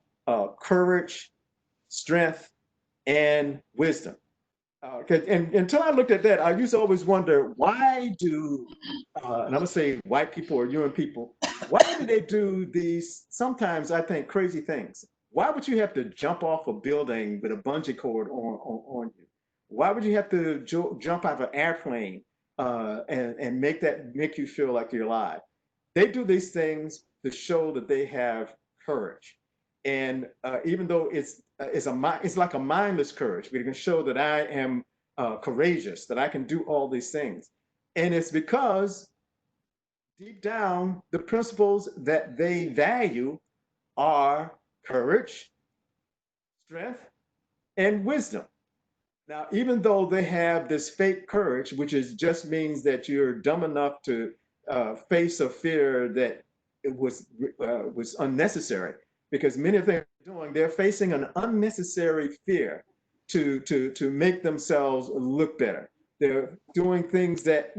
courage, strength, and wisdom. And until I looked at that, I used to always wonder, why do, and I'm gonna say white people or UN people, why do they do these, sometimes I think, crazy things? Why would you have to jump off a building with a bungee cord on you? Why would you have to jump out of an airplane and make you feel like you're alive? They do these things to show that they have courage. And even though it's like a mindless courage, we can show that I am courageous, that I can do all these things. And it's because deep down, the principles that they value are courage, strength, and wisdom. Now, even though they have this fake courage, which just means that you're dumb enough to face a fear that it was unnecessary, because many of them are doing, they're facing an unnecessary fear to make themselves look better. They're doing things that,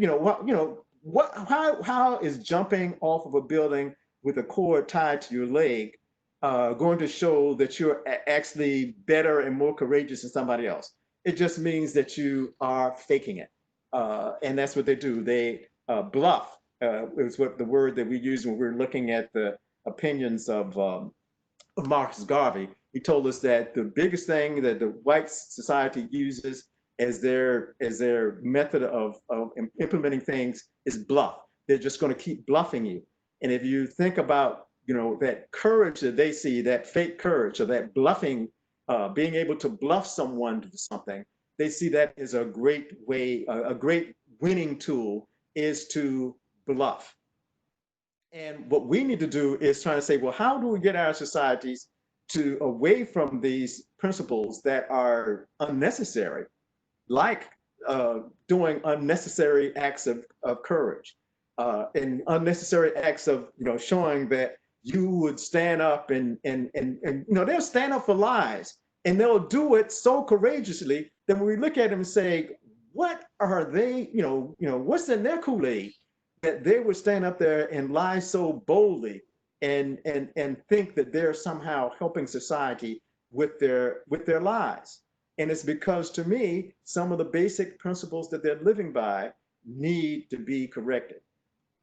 how is jumping off of a building with a cord tied to your leg going to show that you're actually better and more courageous than somebody else? It just means that you are faking it. And that's what they do. They bluff, is what the word that we use when we're looking at the opinions of Marcus Garvey. He told us that the biggest thing that the white society uses as their method of implementing things is bluff. They're just going to keep bluffing you. And if you think about, that courage that they see, that fake courage or that bluffing, being able to bluff someone to do something, they see that as a great way, a great winning tool is to bluff. And what we need to do is try to say, well, how do we get our societies to away from these principles that are unnecessary, like doing unnecessary acts of courage and unnecessary acts of, showing that you would stand up and they'll stand up for lies And they'll do it so courageously that when we look at them and say, what are they, what's in their Kool-Aid that they would stand up there and lie so boldly and think that they're somehow helping society with their lies. And it's because, to me, some of the basic principles that they're living by need to be corrected.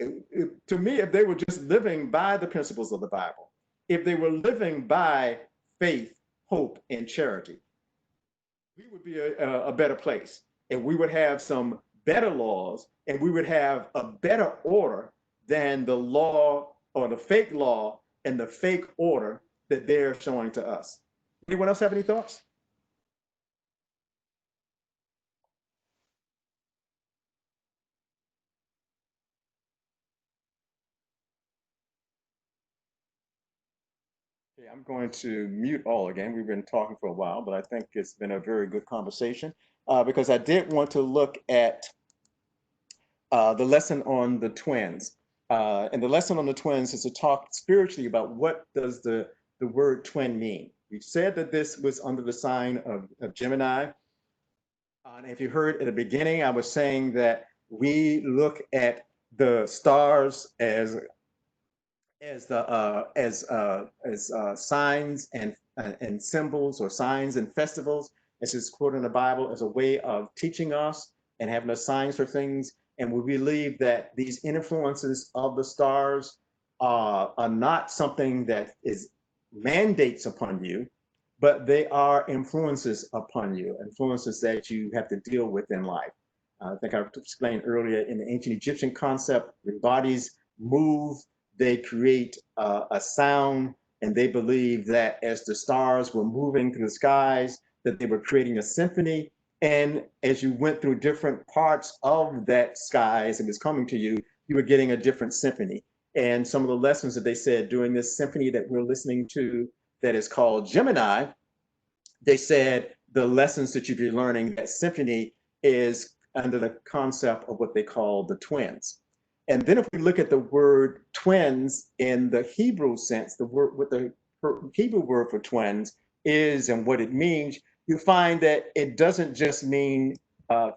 To me, if they were just living by the principles of the Bible, if they were living by faith, hope, and charity, we would be a better place. And we would have some better laws, and we would have a better order than the law or the fake law and the fake order that they're showing to us. Anyone else have any thoughts? Okay, I'm going to mute all again. We've been talking for a while, but I think it's been a very good conversation because I did want to look at the lesson on the twins. And the lesson on the twins is to talk spiritually about what does the word twin mean. We said that this was under the sign of Gemini. And if you heard at the beginning, I was saying that we look at the stars as signs and symbols, or signs and festivals, as is quoted in the Bible, as a way of teaching us and having us signs for things. And we believe that these influences of the stars are not something that is mandates upon you, but they are influences upon you, influences that you have to deal with in life. I think I explained earlier in the ancient Egyptian concept, when bodies move, they create a sound, and they believe that as the stars were moving through the skies, that they were creating a symphony. And as you went through different parts of that sky, as it was coming to you, you were getting a different symphony. And some of the lessons that they said during this symphony that we're listening to, that is called Gemini, they said the lessons that you'd be learning, that symphony is under the concept of what they call the twins. And then if we look at the word twins in the Hebrew sense, the word, what the Hebrew word for twins is and what it means, you find that it doesn't just mean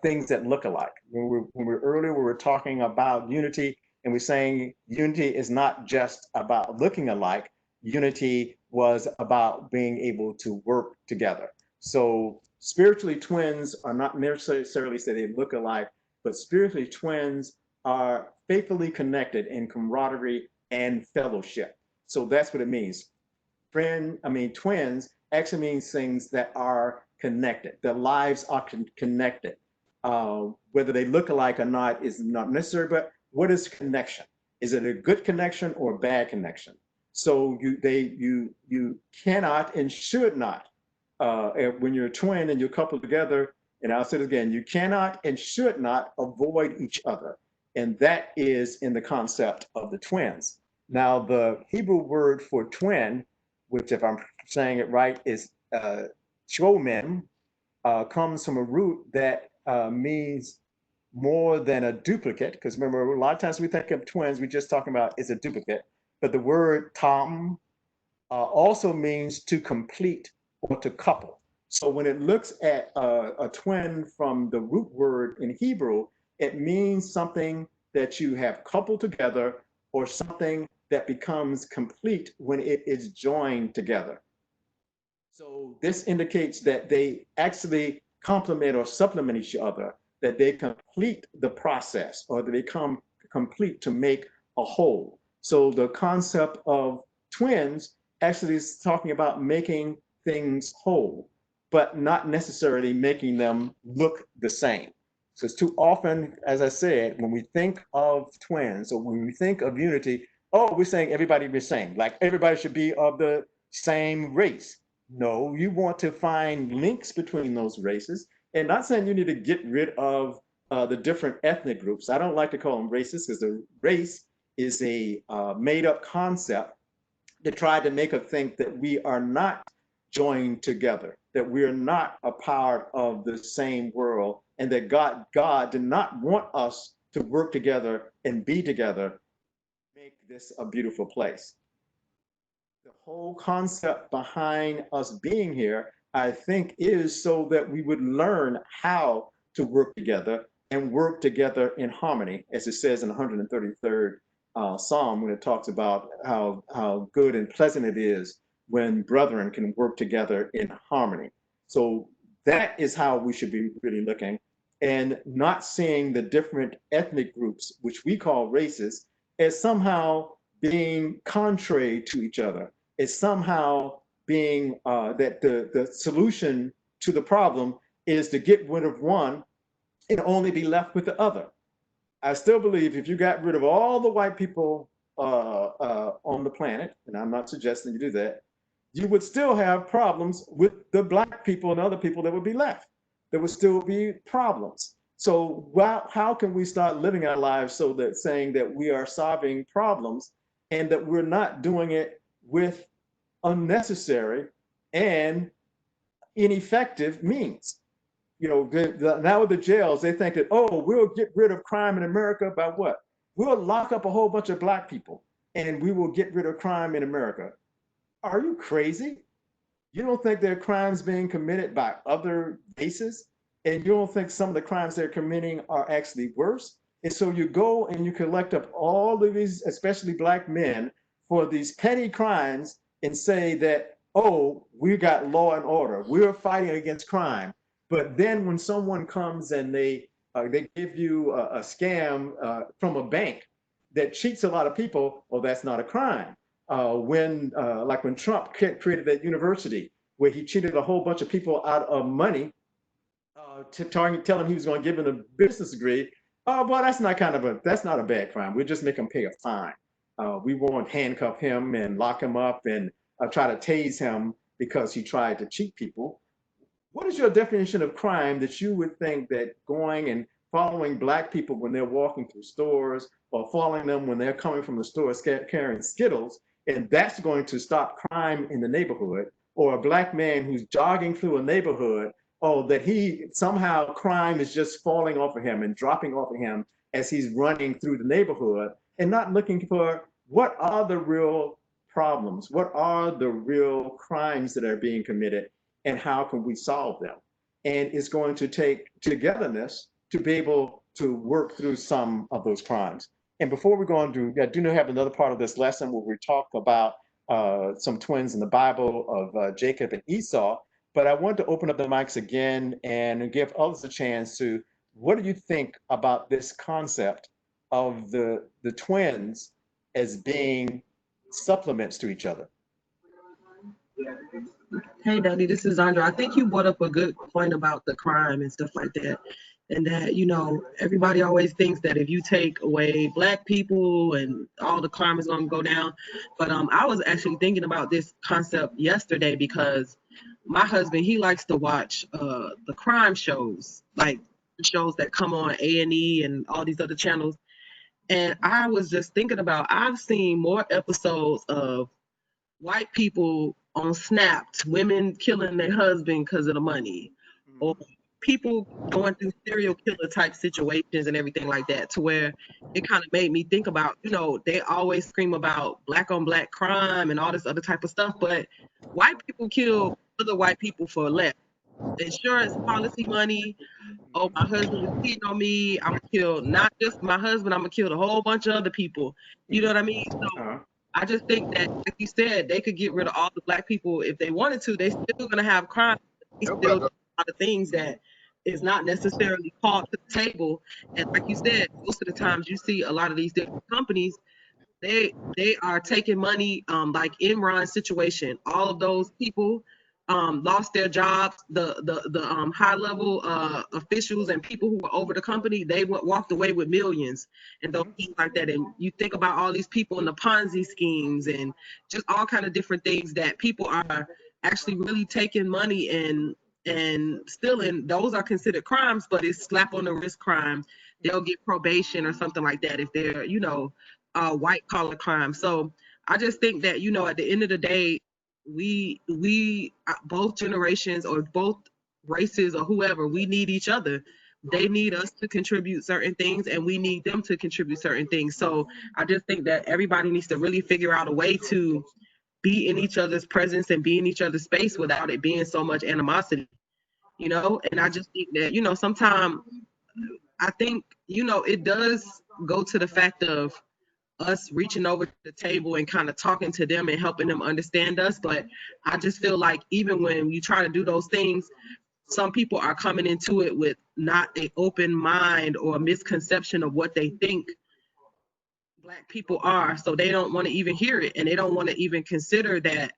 things that look alike. Earlier we were talking about unity, and we're saying unity is not just about looking alike. Unity was about being able to work together. So spiritually, twins are not necessarily say they look alike, but spiritually twins are faithfully connected in camaraderie and fellowship. So that's what it means. Twins actually means things that are connected. Their lives are connected. Whether they look alike or not is not necessary, but what is connection? Is it a good connection or a bad connection? So you cannot and should not, when you're a twin and you're coupled together, and I'll say it again, you cannot and should not avoid each other. And that is in the concept of the twins. Now, the Hebrew word for twin, which, if I'm saying it right, is shomim, comes from a root that means more than a duplicate. Because remember, a lot of times we think of twins, we're just talking about is a duplicate. But the word tam also means to complete or to couple. So when it looks at a twin from the root word in Hebrew, it means something that you have coupled together, or something that becomes complete when it is joined together. So this indicates that they actually complement or supplement each other, that they complete the process, or they become complete to make a whole. So the concept of twins actually is talking about making things whole, but not necessarily making them look the same. So it's too often, as I said, when we think of twins or when we think of unity, oh, we're saying everybody be the same, like everybody should be of the same race. No, you want to find links between those races, and not saying you need to get rid of the different ethnic groups. I don't like to call them races, because the race is a made up concept to try to make us think that we are not joined together, that we are not a part of the same world, and that God did not want us to work together and be together, make this a beautiful place. The whole concept behind us being here I think, is so that we would learn how to work together and work together in harmony, as it says in the 133rd Psalm, when it talks about how good and pleasant it is when brethren can work together in harmony. So that is how we should be really looking, and not seeing the different ethnic groups, which we call races, as somehow being contrary to each other, as somehow being that the solution to the problem is to get rid of one and only be left with the other. I still believe if you got rid of all the white people on the planet, and I'm not suggesting you do that, you would still have problems with the black people and other people that would be left. There would still be problems. So how can we start living our lives so that saying that we are solving problems and that we're not doing it with unnecessary and ineffective means? Now with the jails, they think that, oh, we'll get rid of crime in America by what? We'll lock up a whole bunch of black people and we will get rid of crime in America. Are you crazy? You don't think there are crimes being committed by other races? And you don't think some of the crimes they're committing are actually worse? And so you go and you collect up all of these, especially black men, for these petty crimes and say that, oh, we got law and order. We're fighting against crime. But then when someone comes and they give you a scam from a bank that cheats a lot of people, well, that's not a crime. Like when Trump created that university where he cheated a whole bunch of people out of money to tell him he was going to give them a business degree. Oh, well, that's not a bad crime. We'll just make him pay a fine. We won't handcuff him and lock him up and try to tase him because he tried to cheat people. What is your definition of crime that you would think that going and following black people when they're walking through stores or following them when they're coming from the store carrying Skittles, and that's going to stop crime in the neighborhood? Or a black man who's jogging through a neighborhood, oh, that he somehow crime is just falling off of him and dropping off of him as he's running through the neighborhood, and not looking for what are the real problems, what are the real crimes that are being committed, and how can we solve them? And it's going to take togetherness to be able to work through some of those crimes. And before we go on to, I do have another part of this lesson where we talk about some twins in the Bible of Jacob and Esau, but I want to open up the mics again and give others a chance to, what do you think about this concept of the twins as being supplements to each other? Hey, Daddy, this is Andra. I think you brought up a good point about the crime and stuff like that. And that, everybody always thinks that if you take away black people and all the crime is going to go down. But I was actually thinking about this concept yesterday because my husband, he likes to watch the crime shows, like shows that come on A&E and all these other channels. And I was just thinking about, I've seen more episodes of white people on Snapped, women killing their husband because of the money, or people going through serial killer type situations and everything like that, to where it kind of made me think about, they always scream about black on black crime and all this other type of stuff, but white people kill other white people for less. Insurance policy money. Oh, my husband was cheating on me. I'm gonna kill not just my husband, I'm gonna kill a whole bunch of other people. You know what I mean? So I just think that, like you said, they could get rid of all the black people if they wanted to. They still gonna have crime. They still do a lot of things that is not necessarily called to the table. And like you said, most of the times you see a lot of these different companies, they are taking money, like Imran's situation. All of those people lost their jobs. The high level officials and people who were over the company, they walked away with millions and those things like that. And you think about all these people in the Ponzi schemes and just all kind of different things that people are actually really taking money and stealing. Those are considered crimes, but it's slap on the wrist crime. They'll get probation or something like that if they're, white collar crime. So I just think that, at the end of the day, we both generations or both races or whoever, we need each other. They need us to contribute certain things and we need them to contribute certain things. So I just think that everybody needs to really figure out a way to be in each other's presence and be in each other's space without it being so much animosity, you know? And I just think that, you know, sometimes I think, you know, it does go to the fact of us reaching over to the table and kind of talking to them and helping them understand us. But I just feel like even when you try to do those things, some people are coming into it with not an open mind or a misconception of what they think Black people are, so they don't want to even hear it, and they don't want to even consider that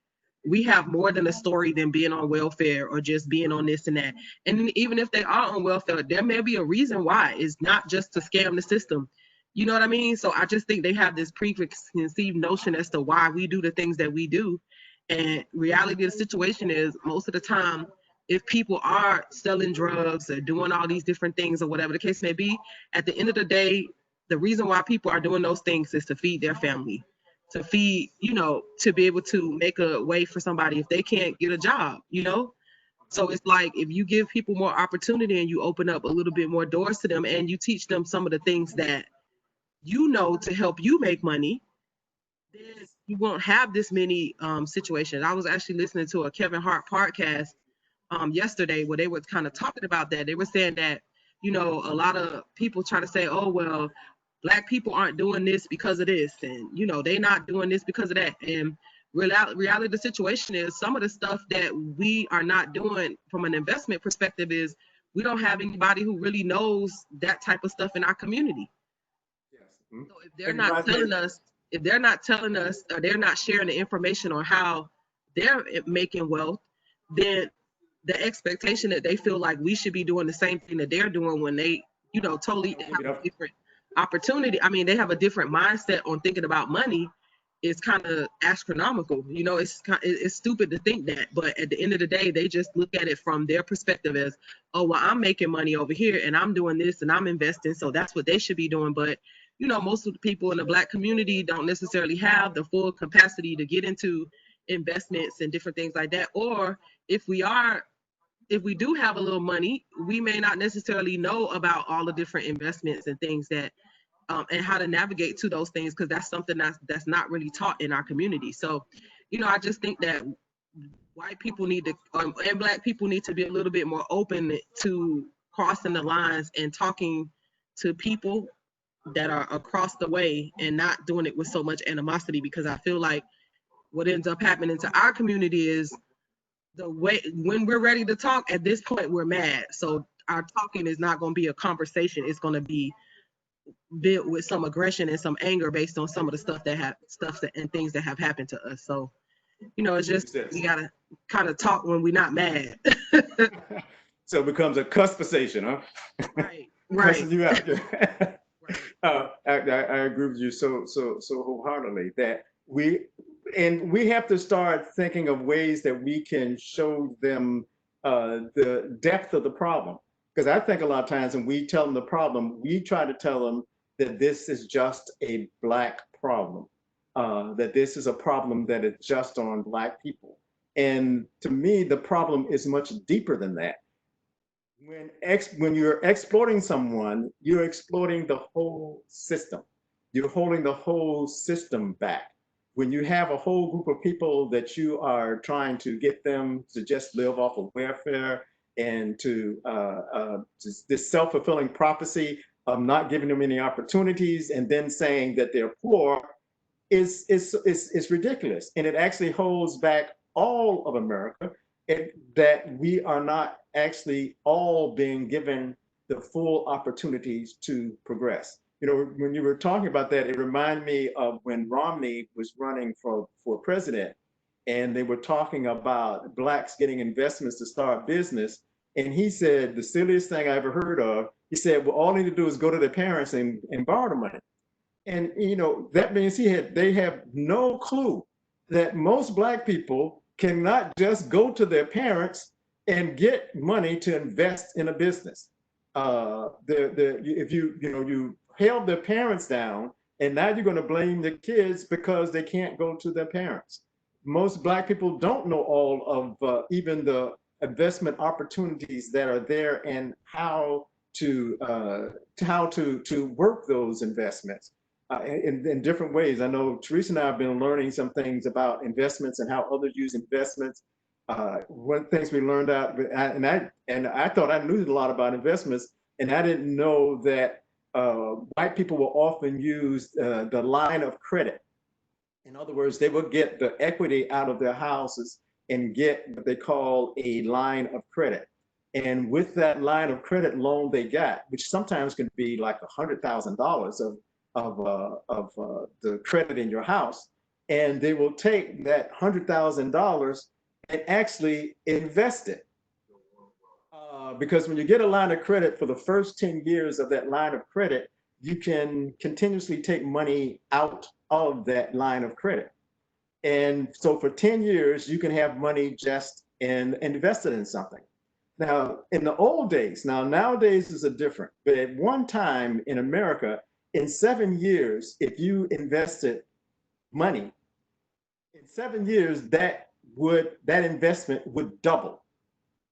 we have more than a story than being on welfare or just being on this and that. And even if they are on welfare, there may be a reason why. It's not just to scam the system. You know what I mean? So I just think they have this preconceived notion as to why we do the things that we do. And reality of the situation is most of the time, if people are selling drugs or doing all these different things or whatever the case may be, at the end of the day, the reason why people are doing those things is to feed their family, to feed, you know, to be able to make a way for somebody if they can't get a job, you know? So it's like if you give people more opportunity and you open up a little bit more doors to them and you teach them some of the things that you know to help you make money, then you won't have this many situations. I was actually listening to a Kevin Hart podcast yesterday where they were kind of talking about that. They were saying that, you know, a lot of people try to say, oh, well, Black people aren't doing this because of this, and you know they're not doing this because of that. And reality of the situation is some of the stuff that we are not doing from an investment perspective is we don't have anybody who really knows that type of stuff in our community. Yes. Mhm. So if they're It not reminds me. telling us, if they're not telling us, or they're not sharing the information on how they're making wealth, then the expectation that they feel like we should be doing the same thing that they're doing when they, you know, totally I'll give have it a up. different opportunity. I mean, they have a different mindset on thinking about money. It's kind of astronomical. You know, it's stupid to think that, but at the end of the day, they just look at it from their perspective as, oh, well, I'm making money over here and I'm doing this and I'm investing, so that's what they should be doing. But you know, most of the people in the Black community don't necessarily have the full capacity to get into investments and different things like that. Or if we are, if we do have a little money, we may not necessarily know about all the different investments and things that and how to navigate to those things, because that's something that's not really taught in our community. So, you know, I just think that white people need to and Black people need to be a little bit more open to crossing the lines and talking to people that are across the way and not doing it with so much animosity, because I feel like what ends up happening to our community is the way when we're ready to talk, at this point we're mad, so our talking is not going to be a conversation. It's going to be built with some aggression and some anger based on some of the stuff that and things that have happened to us. So you know, it's just we Yes. gotta kind of talk when we're not mad. So it becomes a conversation, huh? Right, right, Cussing you out. right. I agree with you so wholeheartedly that we have to start thinking of ways that we can show them the depth of the problem. Because I think a lot of times when we tell them the problem, we try to tell them that this is just a Black problem, that this is a problem that is just on Black people. And to me, the problem is much deeper than that. When you're exploiting someone, you're exploiting the whole system. You're holding the whole system back. When you have a whole group of people that you are trying to get them to just live off of welfare and to this self-fulfilling prophecy of not giving them any opportunities and then saying that they're poor is ridiculous, and it actually holds back all of America. That we are not actually all being given the full opportunities to progress. You know, when you were talking about that, it reminded me of when Romney was running for president, and they were talking about Blacks getting investments to start business. And he said the silliest thing I ever heard of. He said, well, all they need to do is go to their parents and borrow the money. And you know that means they have no clue that most Black people cannot just go to their parents and get money to invest in a business. If you held their parents down, and now you're going to blame the kids because they can't go to their parents. Most Black people don't know all of even the investment opportunities that are there and how to work those investments. in different ways. I know Teresa and I have been learning some things about investments and how others use investments. One of the things we learned out, and I thought I knew a lot about investments, and I didn't know that white people will often use the line of credit. In other words, they will get the equity out of their houses and get what they call a line of credit. And with that line of credit loan they got, which sometimes can be like $100,000 of the credit in your house, and they will take that $100,000 and actually invest it. Because when you get a line of credit for the first 10 years of that line of credit, you can continuously take money out of that line of credit. And so for 10 years, you can have money just invested in something. Now, in the old days, nowadays is a different, but at one time in America, in 7 years, if you invested money, in 7 years, that investment would double.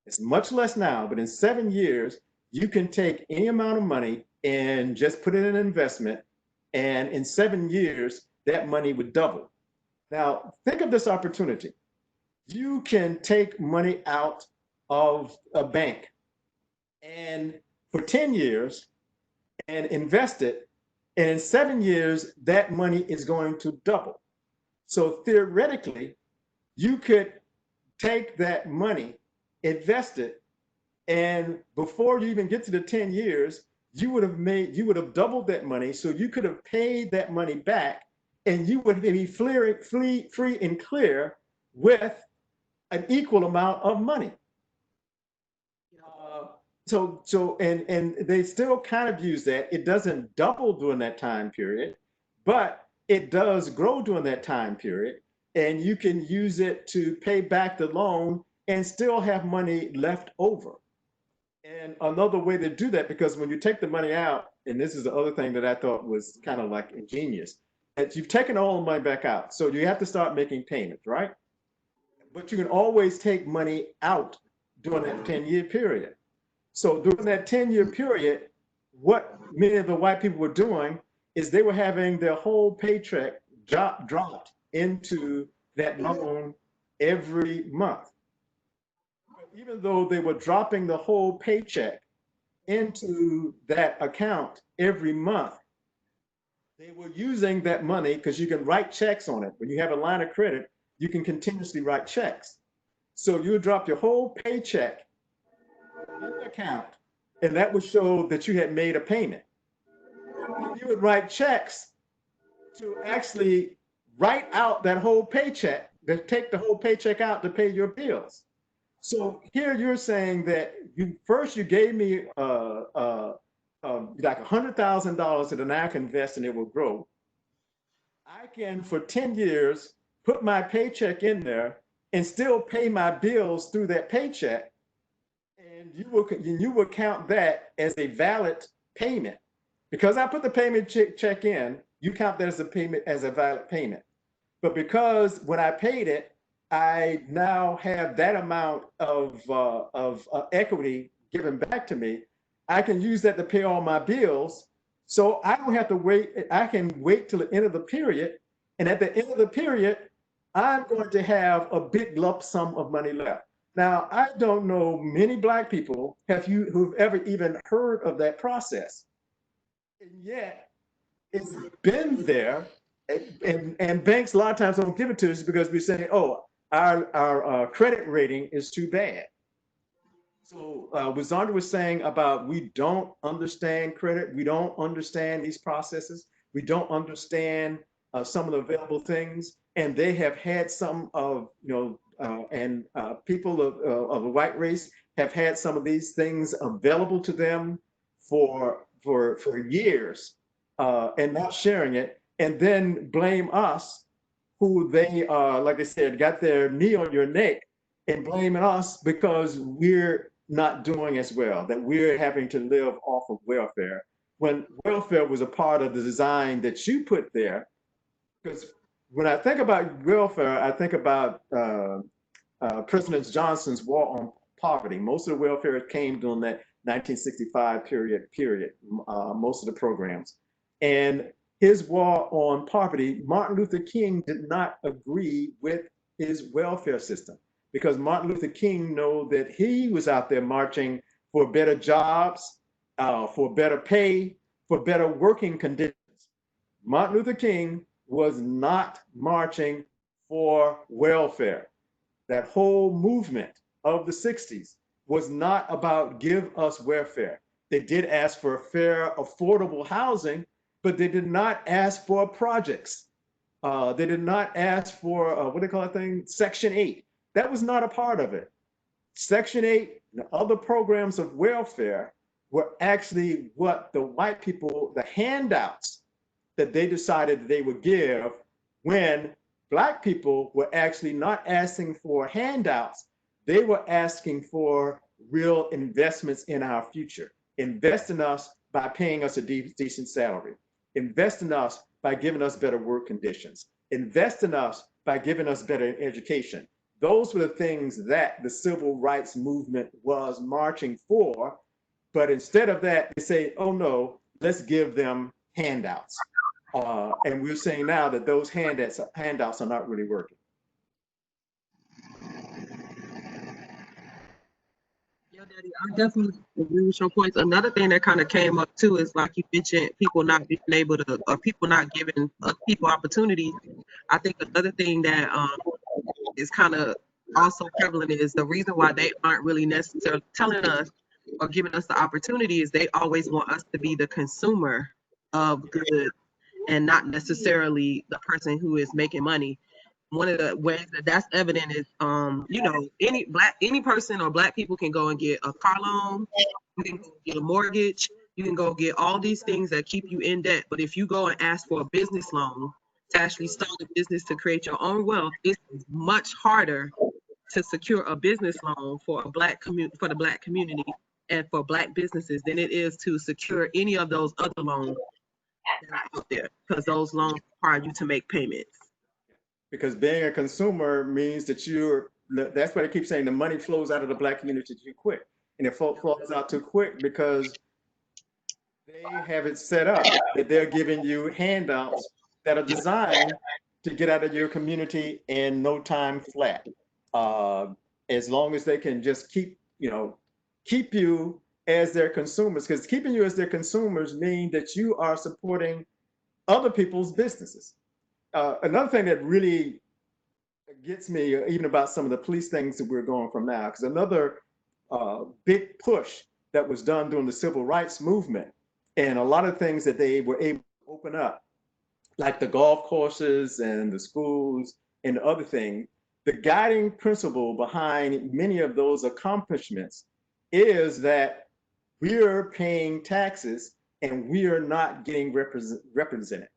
It's much less now, but in 7 years, you can take any amount of money and just put it in an investment. And in 7 years, that money would double. Now, think of this opportunity. You can take money out of a bank and for 10 years and invest it. And in 7 years, that money is going to double. So theoretically, you could take that money, invest it, and before you even get to the 10 years, you would have doubled that money. So you could have paid that money back and you would be free and clear with an equal amount of money. And they still kind of use that. It doesn't double during that time period, but it does grow during that time period. And you can use it to pay back the loan and still have money left over. And another way to do that, because when you take the money out, and this is the other thing that I thought was kind of like ingenious, that you've taken all the money back out. So you have to start making payments, right? But you can always take money out during that 10-year period. So during that 10-year period, what many of the white people were doing is they were having their whole paycheck dropped into that loan every month. But even though they were dropping the whole paycheck into that account every month, they were using that money because you can write checks on it. When you have a line of credit, you can continuously write checks. So you would drop your whole paycheck in the account, and that would show that you had made a payment. You would write checks to actually write out that whole paycheck, to take the whole paycheck out to pay your bills. So here you're saying that you gave me like $100,000 that I can invest and it will grow. I can, for 10 years, put my paycheck in there and still pay my bills through that paycheck. And you will count that as a valid payment. Because I put the payment check in, you count that as a payment, as a valid payment. But because when I paid it, I now have that amount of equity given back to me, I can use that to pay all my bills. So I don't have to wait. I can wait till the end of the period. And at the end of the period, I'm going to have a big lump sum of money left. Now, I don't know many Black people who've ever even heard of that process. And yet, it's been there. And banks a lot of times don't give it to us because we're saying, oh, our credit rating is too bad. So what Zandra was saying about we don't understand credit, we don't understand these processes, we don't understand some of the available things, and they have had some of, people of the white race have had some of these things available to them for years and not sharing it, and then blame us, who they, like I said, got their knee on your neck and blaming us because we're not doing as well, that we're having to live off of welfare, when welfare was a part of the design that you put there. Because when I think about welfare, I think about President Johnson's war on poverty. Most of the welfare came during that 1965 period, most of the programs. And his war on poverty, Martin Luther King did not agree with his welfare system, because Martin Luther King knew that he was out there marching for better jobs, for better pay, for better working conditions. Martin Luther King was not marching for welfare. That whole movement of the 60s was not about give us welfare. They did ask for fair, affordable housing, but they did not ask for projects. They did not ask for, what do they call that thing? Section 8. That was not a part of it. Section 8 and other programs of welfare were actually what the white people, the handouts that they decided they would give, when Black people were actually not asking for handouts. They were asking for real investments in our future. Invest in us by paying us a decent salary. Invest in us by giving us better work conditions. Invest in us by giving us better education. Those were the things that the civil rights movement was marching for. But instead of that, they say, oh no, let's give them handouts. And we're saying now that those handouts are not really working. Yeah, Daddy, I definitely agree with your points. Another thing that kind of came up too is, like you mentioned, people not being able to, or people not giving people opportunities. I think another thing that is kind of also prevalent is the reason why they aren't really necessarily telling us or giving us the opportunity is they always want us to be the consumer of goods and not necessarily the person who is making money. One of the ways that that's evident is, any person or Black people can go and get a car loan, you can go get a mortgage, you can go get all these things that keep you in debt. But if you go and ask for a business loan to actually start a business to create your own wealth, it's much harder to secure a business loan for for the Black community and for Black businesses than it is to secure any of those other loans that are out there, because those loans require you to make payments. Because being a consumer means that that's why they keep saying the money flows out of the Black community too quick. And it flows out too quick because they have it set up that they're giving you handouts that are designed to get out of your community in no time flat. Uh, as long as they can just keep you as their consumers, because keeping you as their consumers mean that you are supporting other people's businesses. Another thing that really gets me, even about some of the police things that we're going from now, because another big push that was done during the civil rights movement, and a lot of things that they were able to open up, like the golf courses and the schools and the other thing, the guiding principle behind many of those accomplishments is that we're paying taxes and we are not getting represented.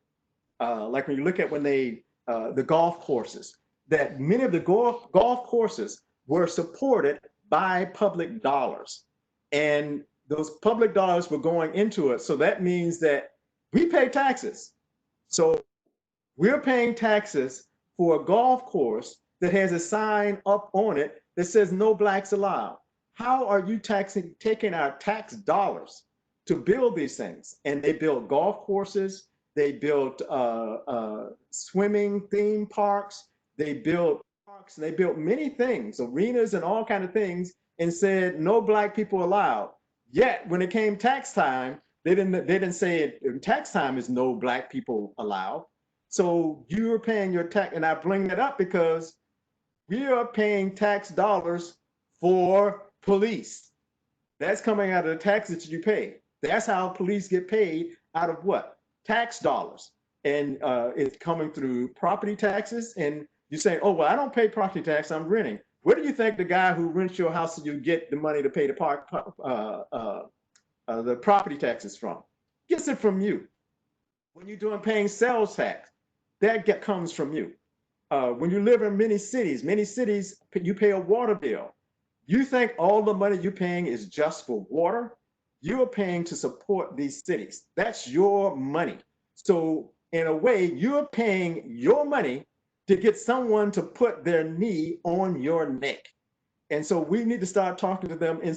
Like when you look at the golf courses, that many of the golf courses were supported by public dollars. And those public dollars were going into it. So that means that we pay taxes. So we're paying taxes for a golf course that has a sign up on it that says no Blacks allowed. How are you taking our tax dollars to build these things? And they built golf courses, they built swimming theme parks, they built parks, they built many things, arenas and all kind of things, and said no Black people allowed. Yet when it came tax time, they didn't say tax time is no Black people allowed. So you're paying your tax, and I bring that up because we are paying tax dollars for police. That's coming out of the taxes you pay. That's how police get paid, out of what? Tax dollars. And it's coming through property taxes. And you're saying, oh, well, I don't pay property tax, I'm renting. Where do you think the guy who rents your house, you get the money to pay the property taxes from? Gets it from you. When you're doing paying sales tax, that comes from you. When you live in many cities, you pay a water bill. You think all the money you're paying is just for water? You're paying to support these cities. That's your money. So in a way, you're paying your money to get someone to put their knee on your neck. And so we need to start talking to them and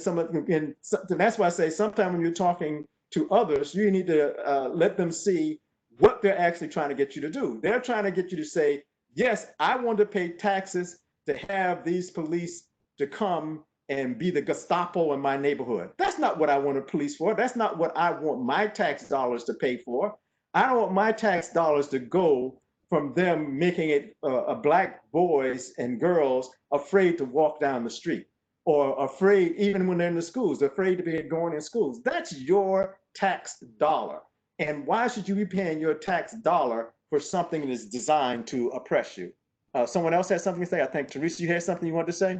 that's why I say sometimes when you're talking to others, you need to let them see what they're actually trying to get you to do. They're trying to get you to say, yes, I want to pay taxes to have these police to come and be the Gestapo in my neighborhood. That's not what I want a police for. That's not what I want my tax dollars to pay for. I don't want my tax dollars to go from them making it black boys and girls afraid to walk down the street, or afraid, even when they're in the schools, afraid to be going in schools. That's your tax dollar. And why should you be paying your tax dollar for something that is designed to oppress you? Someone else has something to say. I think, Teresa, you had something you wanted to say?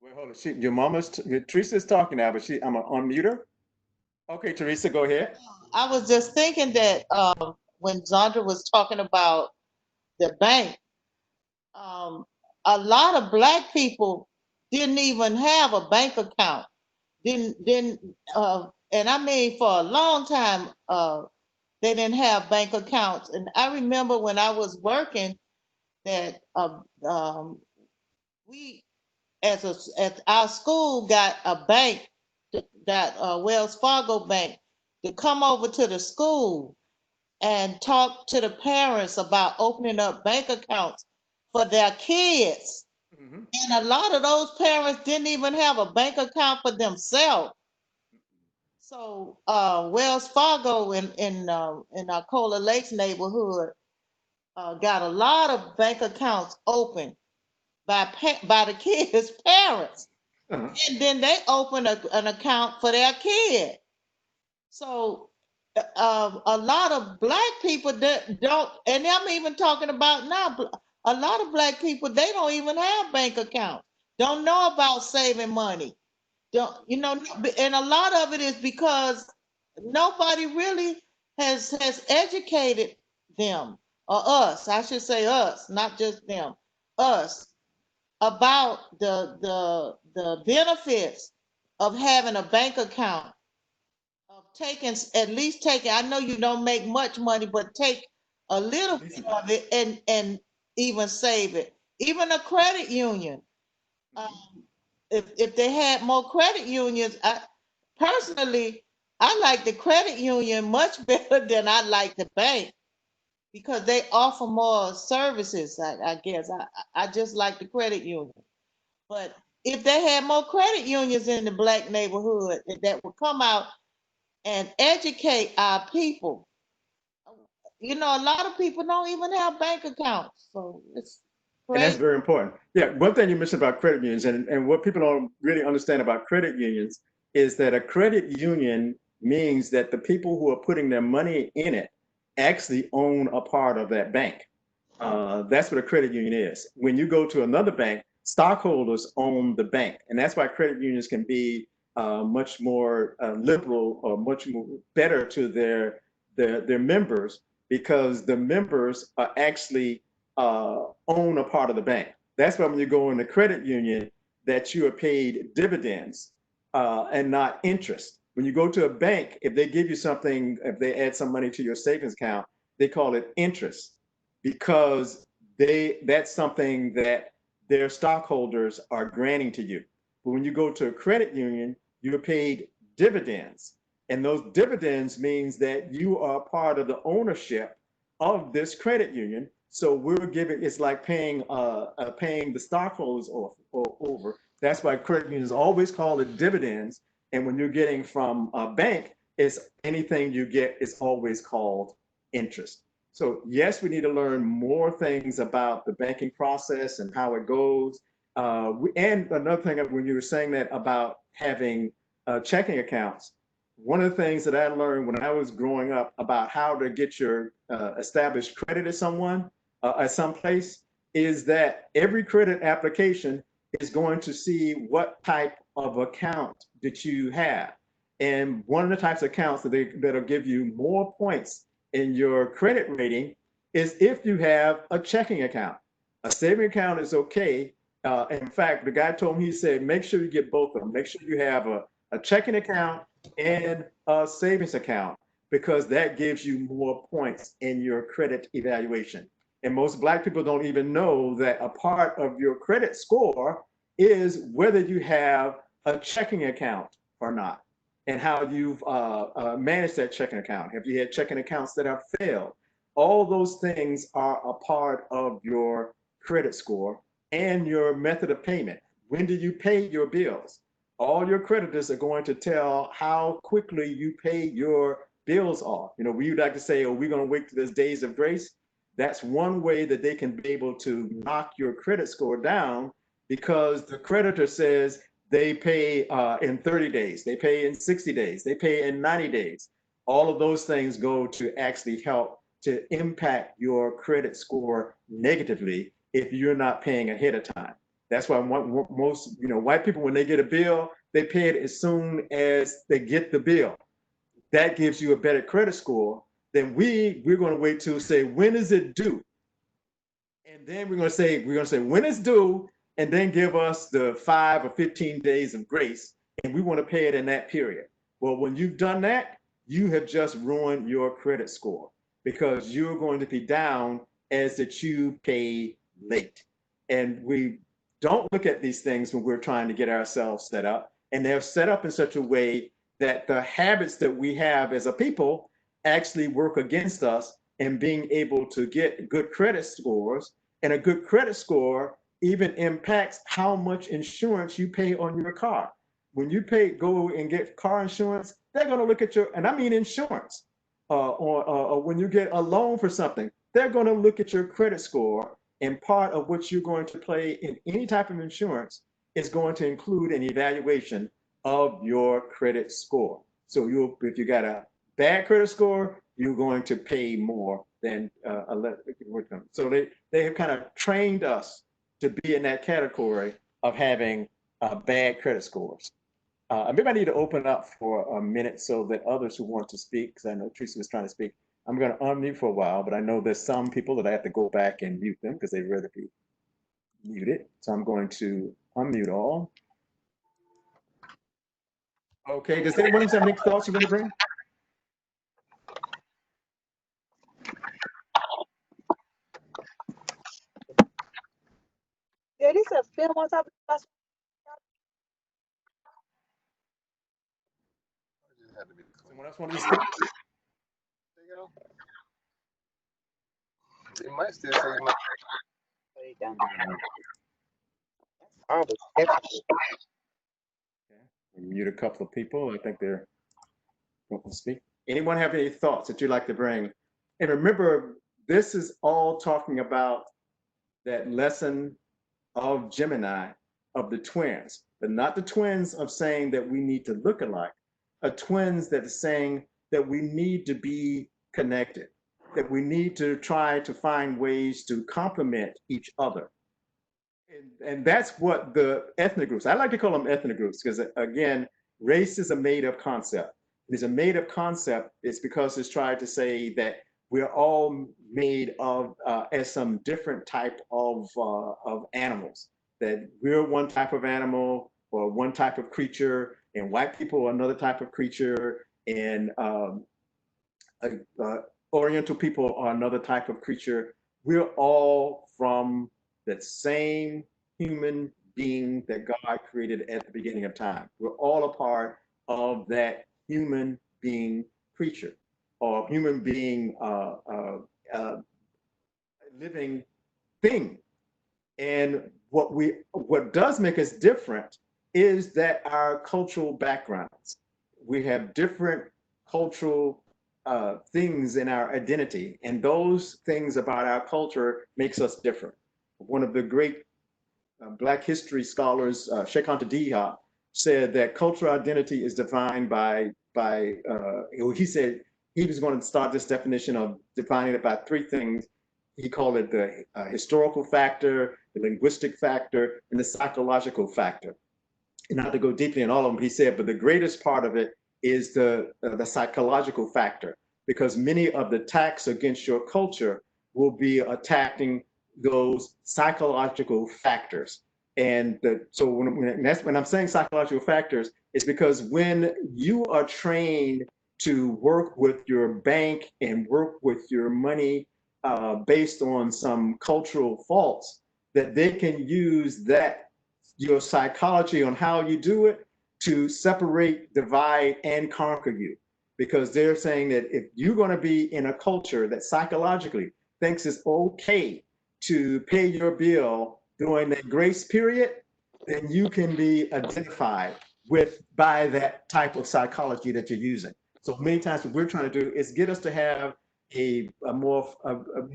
Wait, hold on. Teresa's talking now, but I'm going to unmute her. Okay, Teresa, go ahead. I was just thinking that when Zandra was talking about the bank, um, a lot of black people didn't even have a bank account. Didn't and I mean for a long time they didn't have bank accounts. And I remember when I was working that we as our school got a bank, that Wells Fargo bank, to come over to the school and talk to the parents about opening up bank accounts for their kids. Mm-hmm. And a lot of those parents didn't even have a bank account for themselves. So Wells Fargo in our Cola Lakes neighborhood got a lot of bank accounts open by the kids' parents, Uh-huh. and then they open an account for their kid. So a lot of black people that don't, and I'm even talking about now, a lot of black people, they don't even have bank accounts, don't know about saving money, don't, and a lot of it is because nobody really has educated them, or us, I should say us, not just them, us, about the benefits of having a bank account, of taking, at least taking, I know you don't make much money, but take a little bit of it and even save it. Even a credit union, if they had more credit unions, personally, I like the credit union much better than I like the bank, because they offer more services. I guess I just like the credit union. But if they had more credit unions in the black neighborhood that would come out and educate our people, a lot of people don't even have bank accounts. So it's And that's crazy. very important. Yeah, one thing you mentioned about credit unions, and what people don't really understand about credit unions is that a credit union means that the people who are putting their money in it actually own a part of that bank. That's what a credit union is. When you go to another bank, stockholders own the bank, and that's why credit unions can be much more liberal, or much more better to their members, because the members are actually own a part of the bank. That's why when you go in the credit union, that you are paid dividends and not interest. When you go to a bank, if they give you something, if they add some money to your savings account, they call it interest, because that's something that their stockholders are granting to you. But when you go to a credit union, you're paid dividends. And those dividends means that you are part of the ownership of this credit union. So we're giving, it's like paying the stockholders over. That's why credit unions always call it dividends. And when you're getting from a bank, it's anything you get is always called interest. So yes, we need to learn more things about the banking process and how it goes. And another thing, when you were saying that about having checking accounts, one of the things that I learned when I was growing up about how to get your established credit at some place, is that every credit application is going to see what type of account that you have. And one of the types of accounts that'll give you more points in your credit rating is if you have a checking account. A saving account is okay. In fact, the guy told me, he said, make sure you get both of them. Make sure you have a checking account and a savings account, because that gives you more points in your credit evaluation. And most Black people don't even know that a part of your credit score is whether you have a checking account or not. and how you've managed that checking account. Have you had checking accounts that have failed? All those things are a part of your credit score and your method of payment. When do you pay your bills? All your creditors are going to tell how quickly you pay your bills off. You know, we would like to say, oh, we're going to wait to this days of grace. That's one way that they can be able to knock your credit score down, because the creditor says they pay in 30 days, they pay in 60 days, they pay in 90 days. All of those things go to actually help to impact your credit score negatively if you're not paying ahead of time. That's why most, you know, white people, when they get a bill, they pay it as soon as they get the bill. That gives you a better credit score than we're going to wait to say, when is it due? And then we're going to say when it's due, and then give us the 5 or 15 days of grace, and we want to pay it in that period. Well, when you've done that, you have just ruined your credit score, because you're going to be down as that you pay late. And we don't look at these things when we're trying to get ourselves set up, and they're set up in such a way that the habits that we have as a people actually work against us in being able to get good credit scores. And a good credit score even impacts how much insurance you pay on your car. When you go and get car insurance, they're going to look at your, and I mean insurance, or when you get a loan for something, they're going to look at your credit score. And part of what you're going to play in any type of insurance is going to include an evaluation of your credit score. So if you got a bad credit score, you're going to pay more than so they have kind of trained us to be in that category of having bad credit scores. Maybe I need to open up for a minute so that others who want to speak, because I know Teresa was trying to speak. I'm going to unmute for a while, but I know there's some people that I have to go back and mute them because they'd rather be muted. So I'm going to unmute all. Okay, does anyone else have any thoughts you want to bring? Yeah, this a film on top of us. Someone else want to speak? It might still say you might. Mute a couple of people. I think they're going to speak. Anyone have any thoughts that you'd like to bring? And remember, this is all talking about that lesson of Gemini, of the twins, but not the twins of saying that we need to look alike, a twins that is saying that we need to be connected, that we need to try to find ways to complement each other. And that's what the ethnic groups, I like to call them ethnic groups, because again, race is a made up concept. It's a made up concept. It's because it's tried to say that we're all made of as some different type of animals, that we're one type of animal or one type of creature, and white people are another type of creature, and Oriental people are another type of creature. We're all from that same human being that God created at the beginning of time. We're all a part of that human being creature, or human being living thing. And what does make us different is that our cultural backgrounds. We have different cultural things in our identity, and those things about our culture makes us different. One of the great Black history scholars, Sheikh Anta Diop, said that cultural identity is defined he said he was going to start this definition of defining it by three things. He called it the historical factor, the linguistic factor, and the psychological factor. And not to go deeply in all of them, he said, but the greatest part of it is the psychological factor, because many of the attacks against your culture will be attacking those psychological factors. And so when I'm saying psychological factors, it's because when you are trained to work with your bank and work with your money based on some cultural faults, that they can use that, your psychology on how you do it, to separate, divide, and conquer you. Because they're saying that if you're going to be in a culture that psychologically thinks it's okay to pay your bill during that grace period, then you can be identified with by that type of psychology that you're using. So many times what we're trying to do is get us to have a more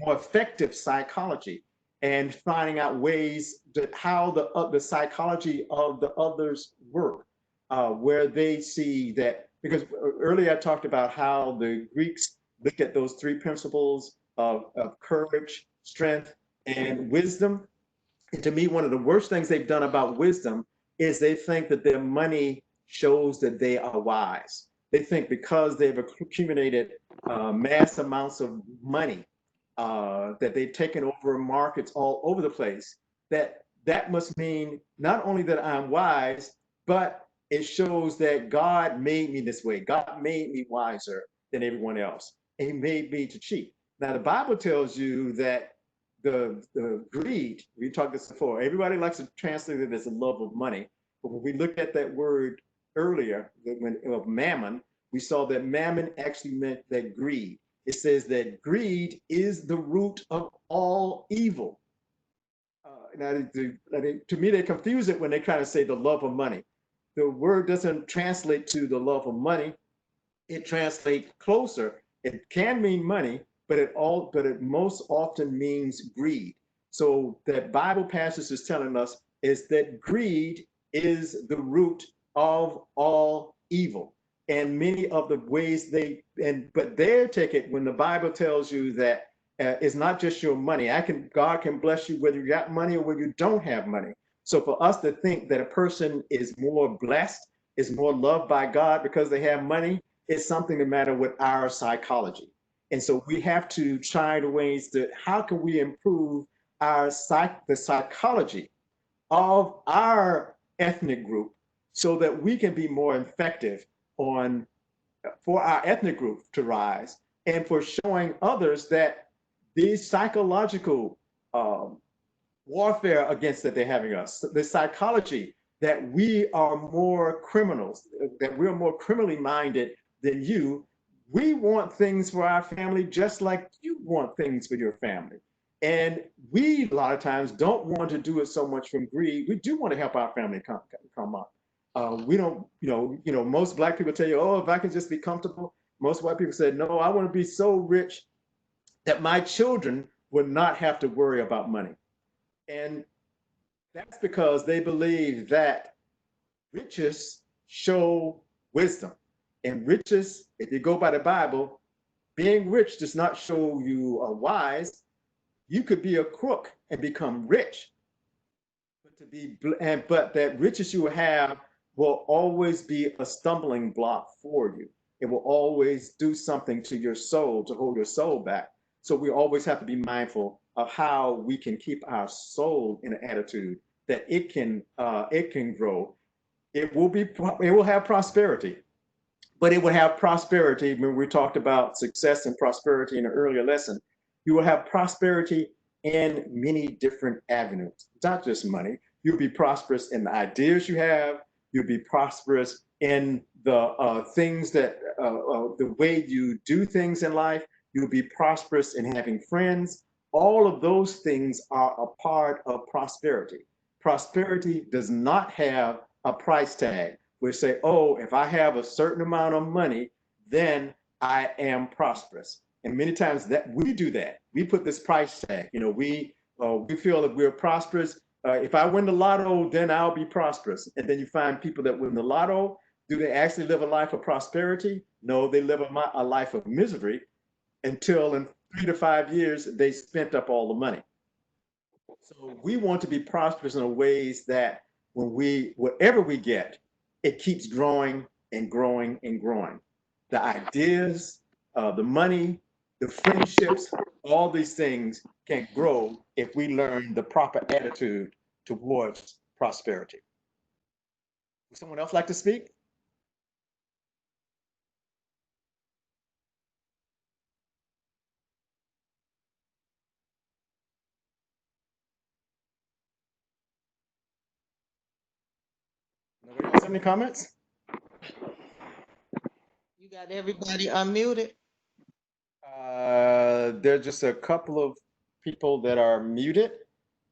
effective psychology and finding out ways that how the psychology of the others work, where they see that, because earlier I talked about how the Greeks looked at those three principles of courage, strength, and wisdom. And to me, one of the worst things they've done about wisdom is they think that their money shows that they are wise. They think because they've accumulated mass amounts of money, that they've taken over markets all over the place, that that must mean not only that I'm wise, but it shows that God made me this way. God made me wiser than everyone else. And he made me to cheat. Now, the Bible tells you that the greed, we talked this before, everybody likes to translate it as a love of money. But when we looked at that word earlier, of mammon, we saw that mammon actually meant that greed. It says that greed is the root of all evil. To me, they confuse it when they kind of say the love of money. The word doesn't translate to the love of money. It translates closer. It can mean money, but it most often means greed. So that Bible passage is telling us is that greed is the root of all evil. And many of the ways but their ticket, when the Bible tells you that it's not just your money. God can bless you whether you got money or whether you don't have money. So for us to think that a person is more blessed, is more loved by God because they have money, is something the matter with our psychology. And so we have to try the ways that how can we improve the psychology of our ethnic group so that we can be more effective on for our ethnic group to rise and for showing others that these psychological warfare against that they're having us, the psychology that we are more criminals, that we're more criminally minded than you. We want things for our family just like you want things for your family. And we, a lot of times, don't want to do it so much from greed. We do want to help our family come up. We don't, most Black people tell you, oh, if I can just be comfortable. Most white people say, no, I want to be so rich that my children would not have to worry about money. And that's because they believe that riches show wisdom. And riches, if you go by the Bible, being rich does not show you are wise. You could be a crook and become rich. But that riches you have will always be a stumbling block for you. It will always do something to your soul to hold your soul back. So we always have to be mindful of how we can keep our soul in an attitude that it can grow. It will have prosperity, but it will have prosperity when we talked about success and prosperity in an earlier lesson. You will have prosperity in many different avenues, not just money. You'll be prosperous in the ideas you have. You'll be prosperous in the things the way you do things in life. You'll be prosperous in having friends. All of those things are a part of prosperity. Prosperity does not have a price tag. We say, oh, if I have a certain amount of money, then I am prosperous. And many times that we do that. We put this price tag. We feel that we're prosperous. If I win the lotto, then I'll be prosperous. And then you find people that win the lotto. Do they actually live a life of prosperity? No, they live a life of misery until in 3 to 5 years they spent up all the money. So we want to be prosperous in ways that whatever we get, it keeps growing and growing and growing. The ideas, the money, the friendships, all these things can grow if we learn the proper attitude towards prosperity. Would someone else like to speak? Nobody else? any comments? You got everybody unmuted? There's just a couple of people that are muted.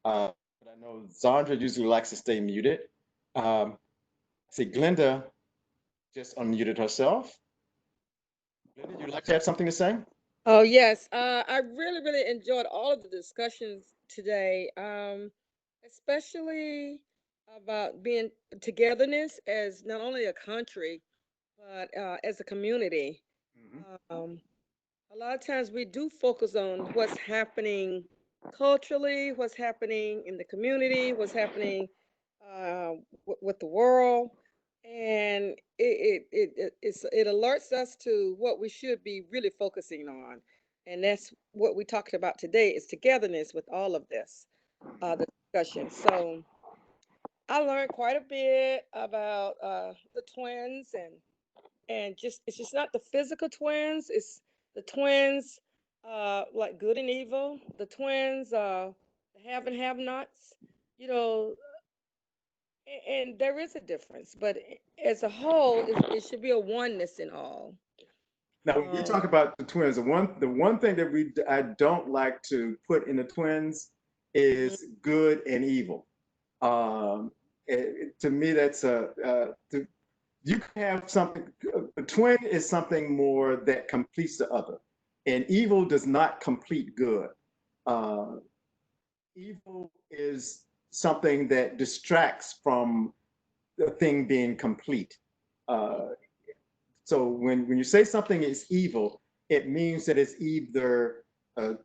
But I know Zandra usually likes to stay muted. See, Glenda just unmuted herself. Glenda, you'd like to have something to say? Oh, yes. I really, really enjoyed all of the discussions today, especially about being togetherness as not only a country, but as a community. Um, a lot of times we do focus on what's happening culturally, what's happening in the community, what's happening with the world, and it alerts us to what we should be really focusing on, and that's what we talked about today is togetherness with all of this, the discussion. So I learned quite a bit about the twins and just it's just not the physical twins, it's the twins like good and evil, the twins the have and have nots, you know, and there is a difference, but as a whole it should be a oneness in all. Now, when we talk about the twins, the one thing that I don't like to put in the twins is good and evil. To me, that's you can have something. A twin is something more that completes the other, and evil does not complete good. Uh, Evil is something that distracts from the thing being complete. Uh, so when you say something is evil, it means that it's either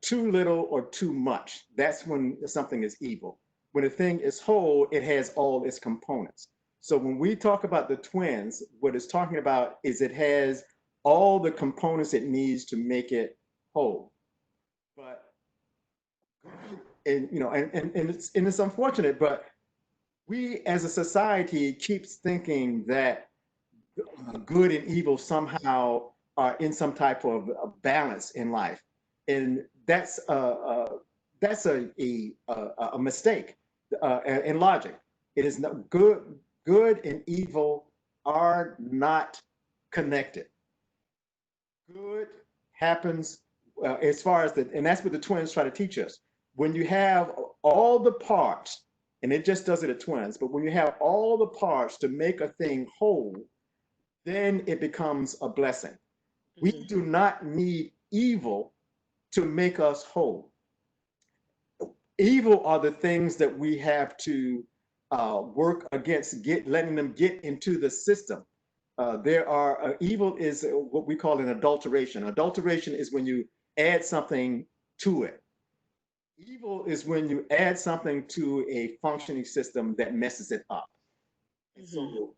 too little or too much. That's when something is evil. When a thing is whole, it has all its components. So when we talk about the twins, what it's talking about is it has all the components it needs to make it whole. But and it's unfortunate, but we as a society keeps thinking that good and evil somehow are in some type of balance in life, and that's a mistake in logic. It is not good. Good and evil are not connected. Good happens as far as and that's what the twins try to teach us. When you have all the parts, and it just does it at twins, but when you have all the parts to make a thing whole, then it becomes a blessing. We do not need evil to make us whole. Evil are the things that we have to work against, letting them get into the system. There are evil is what we call an adulteration. Adulteration is when you add something to it. Evil is when you add something to a functioning system that messes it up. And so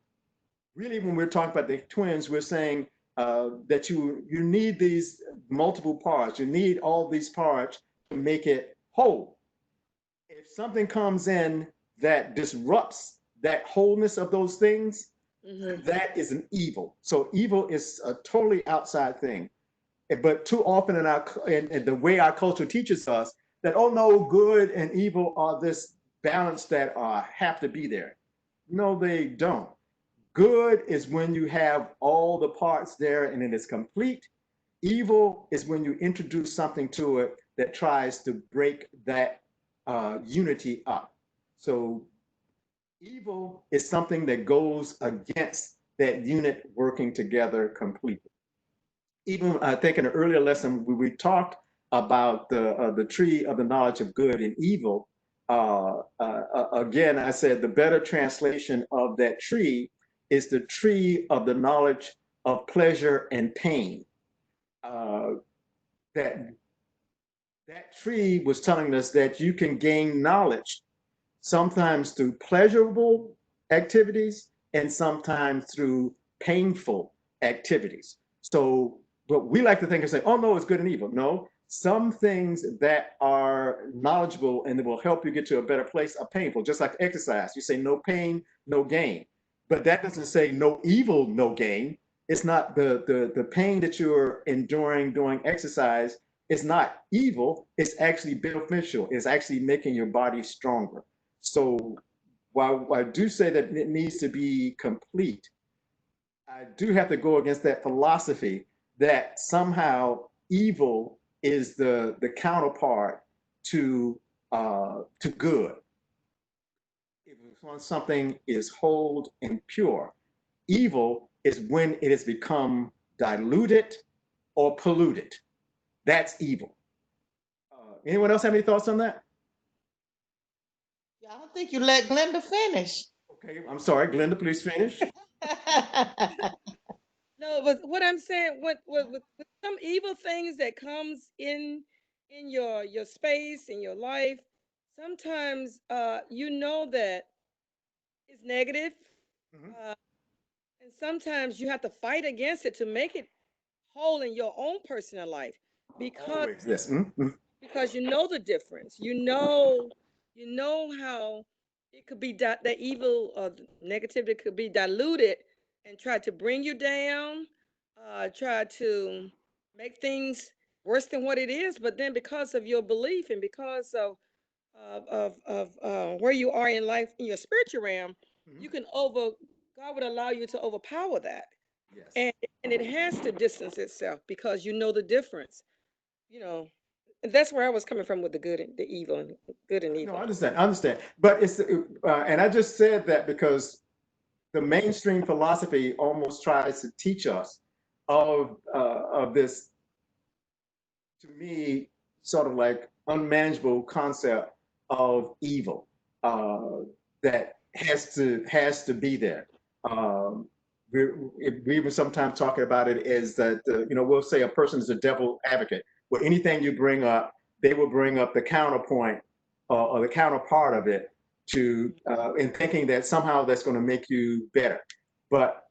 really, when we're talking about the twins, we're saying that you need these multiple parts. You need all these parts to make it whole. If something comes in that disrupts that wholeness of those things, that is an evil. So evil is a totally outside thing. But too often in the way our culture teaches us that, oh no, good and evil are this balance that have to be there. No, they don't. Good is when you have all the parts there and it is complete. Evil is when you introduce something to it that tries to break that unity up. So evil is something that goes against that unit working together completely. Even I think in an earlier lesson we talked about the tree of the knowledge of good and evil. Again, I said the better translation of that tree is the tree of the knowledge of pleasure and pain. That tree was telling us that you can gain knowledge sometimes through pleasurable activities and sometimes through painful activities. So, but we like to think and say, oh no, it's good and evil. No, some things that are knowledgeable and that will help you get to a better place are painful, just like exercise. You say no pain, no gain. But that doesn't say no evil, no gain. It's not the pain that you're enduring doing exercise is not evil. It's actually beneficial. It's actually making your body stronger. So while I do say that it needs to be complete, I do have to go against that philosophy that somehow evil is the counterpart to good. When something is whole and pure, evil is when it has become diluted or polluted. That's evil. Anyone else have any thoughts on that? I don't think you let Glenda finish. Okay, I'm sorry, Glenda, please finish. No, but what I'm saying, with some evil things that comes in your space in your life, sometimes you know that it's negative, Mhm. uh, and sometimes you have to fight against it to make it whole in your own personal life, because Always, yes. Mhm. because you know the difference. You know how it could be that evil or the negativity could be diluted and try to bring you down, try to make things worse than what it is. But then, because of your belief and because of where you are in life in your spiritual realm, you Mhm. can over God would allow you to overpower that, Yes. and it has to distance itself because you know the difference. You know, and that's where I was coming from with the good and the evil, and good and No, I evil. understand. I understand. But and I just said that because the mainstream philosophy almost tries to teach us of this, to me, sort of like unmanageable concept of evil uh, that has to be there. Um, we even sometimes talking about it as that we'll say a person is a devil advocate. Well, anything you bring up, they will bring up the counterpoint or the counterpart of it to in thinking that somehow that's going to make you better. But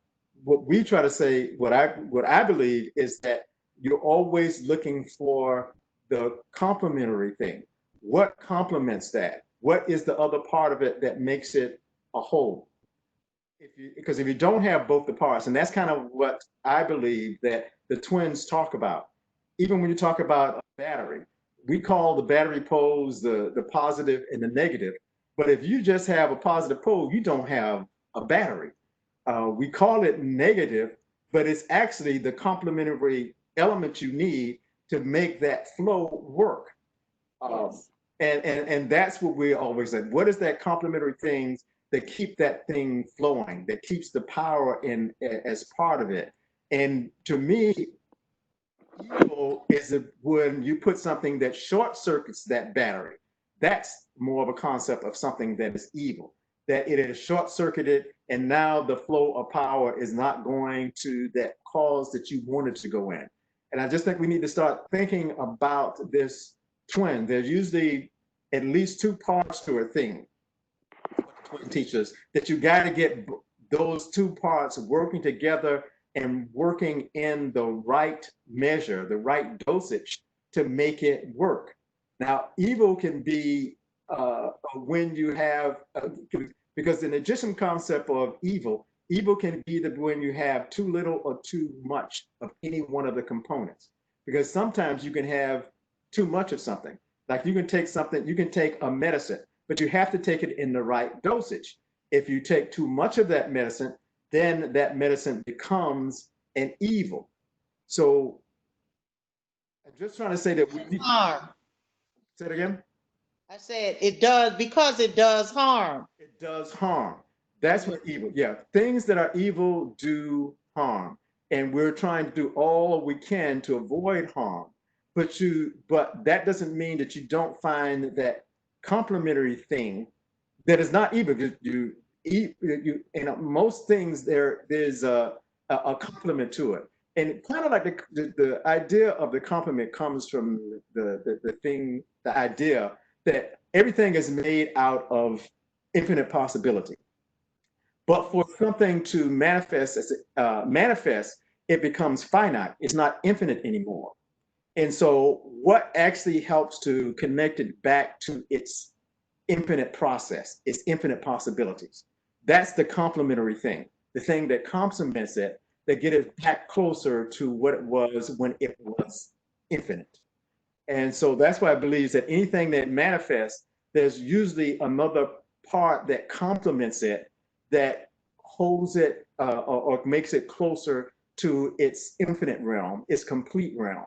what we try to say, what I believe is that you're always looking for the complementary thing. What complements that? What is the other part of it that makes it a whole? Because if you don't have both the parts, and that's kind of what I believe that the twins talk about. Even when you talk about a battery, we call the battery poles the positive and the negative. But if you just have a positive pole, you don't have a battery. We call it negative, but it's actually the complementary element you need to make that flow work. Um, Yes. and that's what we always say. What is that complementary things that keep that thing flowing, that keeps the power in as part of it? And to me, evil is when you put something that short circuits that battery. That's more of a concept of something that is evil, that it is short circuited, and now the flow of power is not going to that cause that you wanted to go in. And I just think we need to start thinking about this twin. There's usually at least two parts to a thing, twin teachers, that you got to get those two parts working together and working in the right measure, the right dosage to make it work. Now, evil can be when you have, because in the Egyptian concept of evil, evil can be when you have too little or too much of any one of the components. Because sometimes you can have too much of something. Like you can take something, you can take a medicine, but you have to take it in the right dosage. If you take too much of that medicine, then that medicine becomes an evil. So I'm just trying to say that we need, Harm. say it again. I said it does because it does harm. It does harm. That's what evil, yeah. Things that are evil do harm. And we're trying to do all we can to avoid harm. But that doesn't mean that you don't find that complementary thing that is not evil. You eat you in most things there's a complement to it. And kind of like the idea of the complement comes from the thing, the idea that everything is made out of infinite possibility. But for something to manifest, it becomes finite. It's not infinite anymore. And so, what actually helps to connect it back to its infinite process, its infinite possibilities? That's the complementary thing, the thing that complements it, that get it back closer to what it was when it was infinite. And so that's why I believe that anything that manifests, there's usually another part that complements it, that holds it or makes it closer to its infinite realm, its complete realm.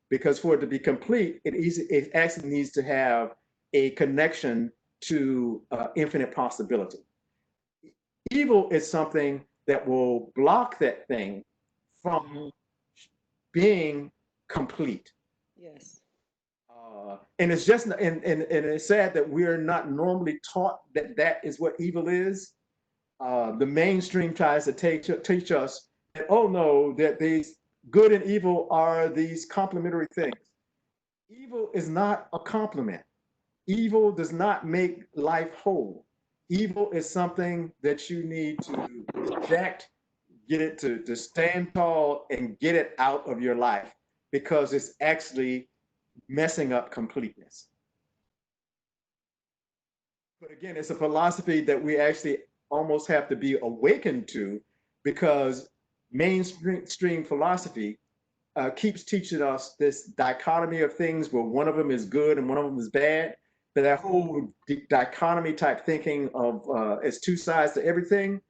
Because for it to be complete, it actually needs to have a connection to infinite possibility. Evil is something that will block that thing from being complete. Yes. And it's just and it's sad that we're not normally taught that that is what evil is. The mainstream tries to teach us that, oh no, that these good and evil are these complementary things. Evil is not a complement. Evil does not make life whole. Evil is something that you need to reject, get it to stand tall and get it out of your life because it's actually messing up completeness. But again, it's a philosophy that we actually almost have to be awakened to because mainstream philosophy keeps teaching us this dichotomy of things where one of them is good and one of them is bad. But that whole dichotomy type thinking of as two sides to everything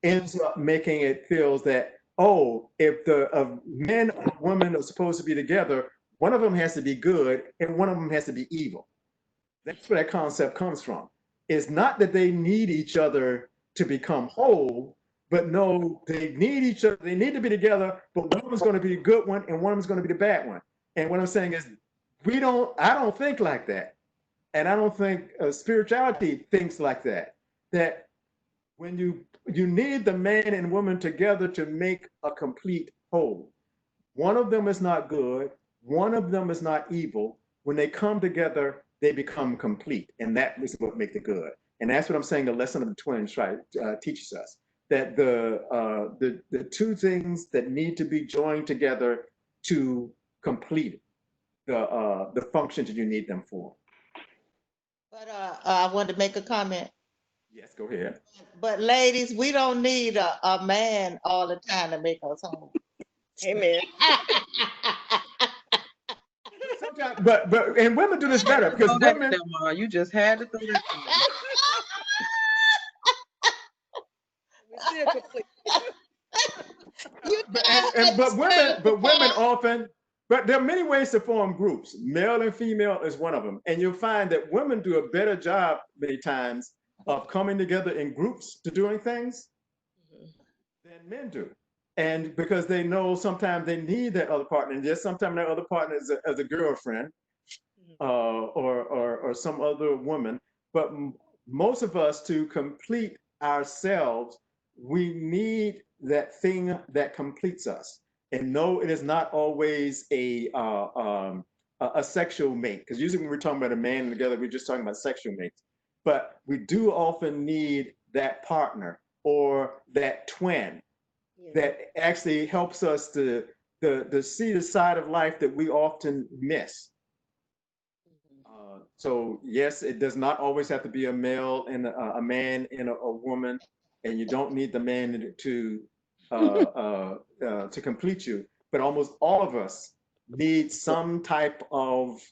ends up making it feels that, oh, if the men and women are supposed to be together, one of them has to be good and one of them has to be evil. That's where that concept comes from. It's not that they need each other to become whole, but no, they need each other. They need to be together, but one of them's going to be the good one and one of them's going to be the bad one. And what I'm saying is, I don't think like that. And I don't think spirituality thinks like that. That when you need the man and woman together to make a complete whole. One of them is not good, one of them is not evil. When they come together, they become complete, and that is what makes it good. And that's what I'm saying. The lesson of the twins teaches us that the two things that need to be joined together to complete the functions that you need them for. But I wanted to make a comment. Yes, go ahead. But ladies, we don't need a man all the time to make us whole. Amen. Sometimes, but and women do this better because Throw that in women. there, Ma. You just had to throw that in there. We still complete. You But women often, but there are many ways to form groups. Male and female is one of them, and you'll find that women do a better job many times of coming together in groups to doing things than men do. And because they know sometimes they need that other partner, and just sometimes that other partner is as a girlfriend or some other woman. But most of us, to complete ourselves, we need that thing that completes us. And no, it is not always a sexual mate, because usually when we're talking about a man together, we're just talking about sexual mates. But we do often need that partner or that twin that actually helps us to see the side of life that we often miss. So yes, it does not always have to be a male and a man and a woman, and you don't need the man to complete you. But almost all of us need some type of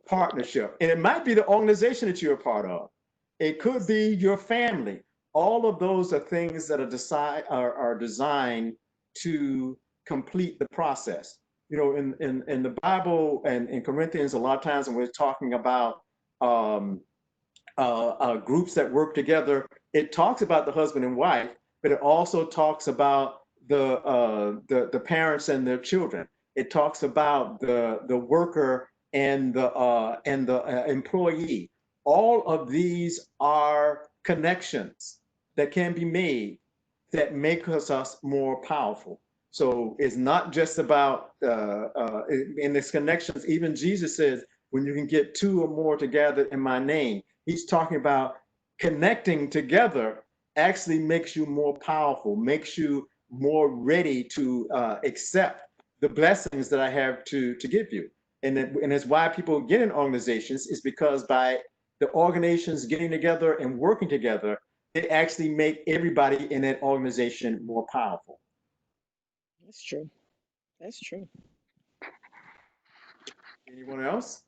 partnership, and it might be the organization that you're a part of. It could be your family. All of those are things that are designed to complete the process. You know, in the Bible and in Corinthians, a lot of times when we're talking about um, groups that work together, it talks about the husband and wife, but it also talks about the parents and their children. It talks about the worker and the employee. All of these are connections that can be made that make us more powerful. So it's not just about in this connections. Even Jesus says, when you can get two or more together in my name, he's talking about connecting together actually makes you more powerful, makes you more ready to accept the blessings that I have to give you. And it's why people get in organizations is because by the organizations getting together and working together, it actually make everybody in that organization more powerful. That's true. That's true. Anyone else?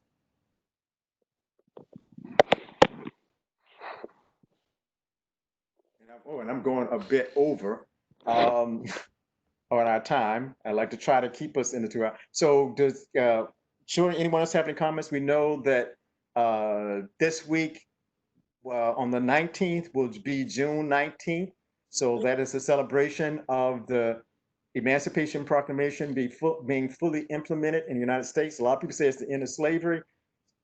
And I'm going a bit over on our time. I like to try to keep us in the 2 hours. So does sure anyone else have any comments? We know that this week on the 19th will be June 19th. So that is a celebration of the Emancipation Proclamation being fully implemented in the United States. A lot of people say it's the end of slavery.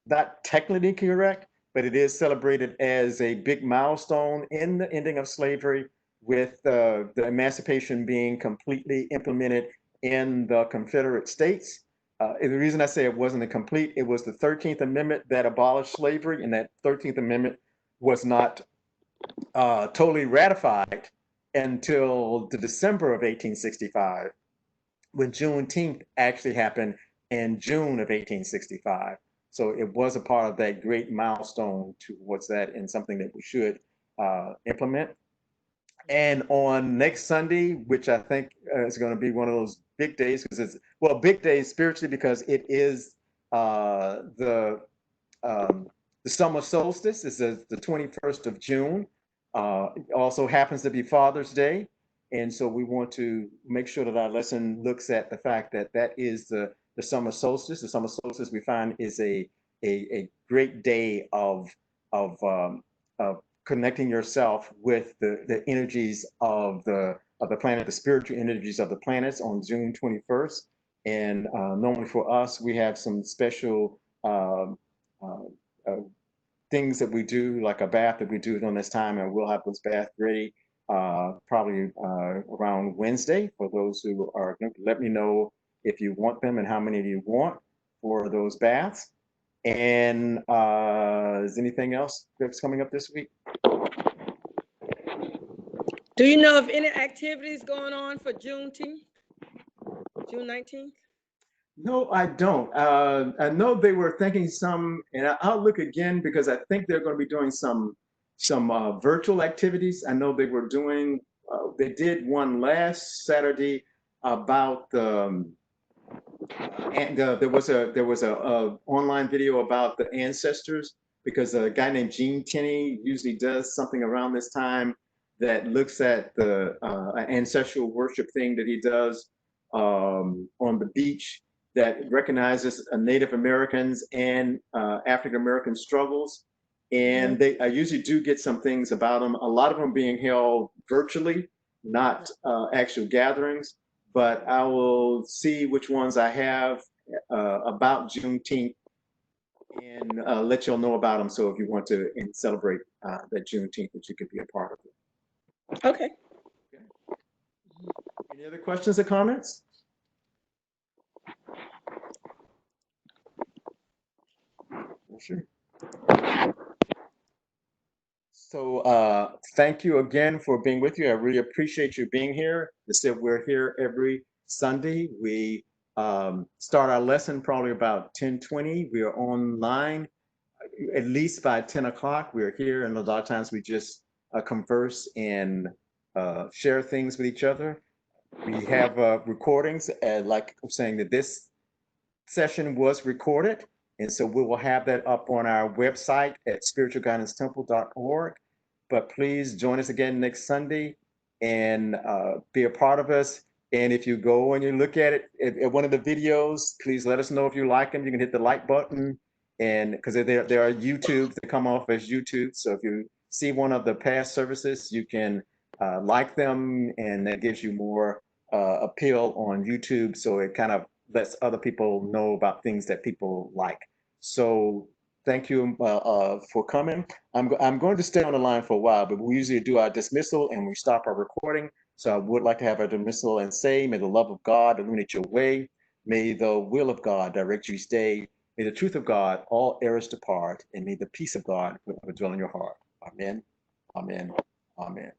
Not technically correct, but it is celebrated as a big milestone in the ending of slavery, with the emancipation being completely implemented in the Confederate States. And the reason I say it wasn't a complete, it was the 13th Amendment that abolished slavery, and that 13th Amendment was not totally ratified until the December of 1865, when Juneteenth actually happened in June of 1865. So it was a part of that great milestone towards that, and something that we should implement. And on next Sunday, which I think is going to be one of those big days, because it's, well, big days spiritually, because it is the summer solstice. Is the 21st of June. It also happens to be Father's Day. And so we want to make sure that our lesson looks at the fact that that is the summer solstice. The summer solstice, we find, is a great day of connecting yourself with the energies of the planet, the spiritual energies of the planets on June 21st. And normally for us, we have some special uh, uh, things that we do, like a bath that we do during this time, and we'll have those baths ready probably around Wednesday. For those who are, let me know if you want them and how many do you want for those baths. And is anything else that's coming up this week? Do you know of any activities going on for Juneteenth, June 19th? No, I don't. I know they were thinking some, and I'll look again, because I think they're going to be doing some virtual activities. I know they were doing. They did one last Saturday about and there was a online video about the ancestors, because a guy named Gene Tinney usually does something around this time that looks at the ancestral worship thing that he does on the beach, that recognizes Native Americans and African American struggles. And they I usually do get some things about them. A lot of them being held virtually, not actual gatherings. But I will see which ones I have about Juneteenth, and let y'all know about them. So if you want to celebrate that Juneteenth, that you could be a part of it. Okay. Okay. Any other questions or comments? Sure. So thank you again for being with you. I really appreciate you being here. As I said, we're here every Sunday. We start our lesson probably about 10:20. We are online at least by 10 o'clock. We're here, and a lot of times we just converse and share things with each other. We have recordings, like I'm saying, that this session was recorded, and so we will have that up on our website at spiritualguidancetemple.org. But please join us again next Sunday and be a part of us. And if you go and you look at it at one of the videos, please let us know if you like them. You can hit the like button, and because there are YouTubes that come off as YouTube. So if you see one of the past services, you can like them, and that gives you more appeal on YouTube. So it kind of lets other people know about things that people like. So thank you for coming. I'm going to stay on the line for a while, but we usually do our dismissal and we stop our recording. So I would like to have a dismissal and say, may the love of God illuminate your way. May the will of God direct you each day. May the truth of God all errors depart, and may the peace of God dwell in your heart. Amen. Amen. Amen.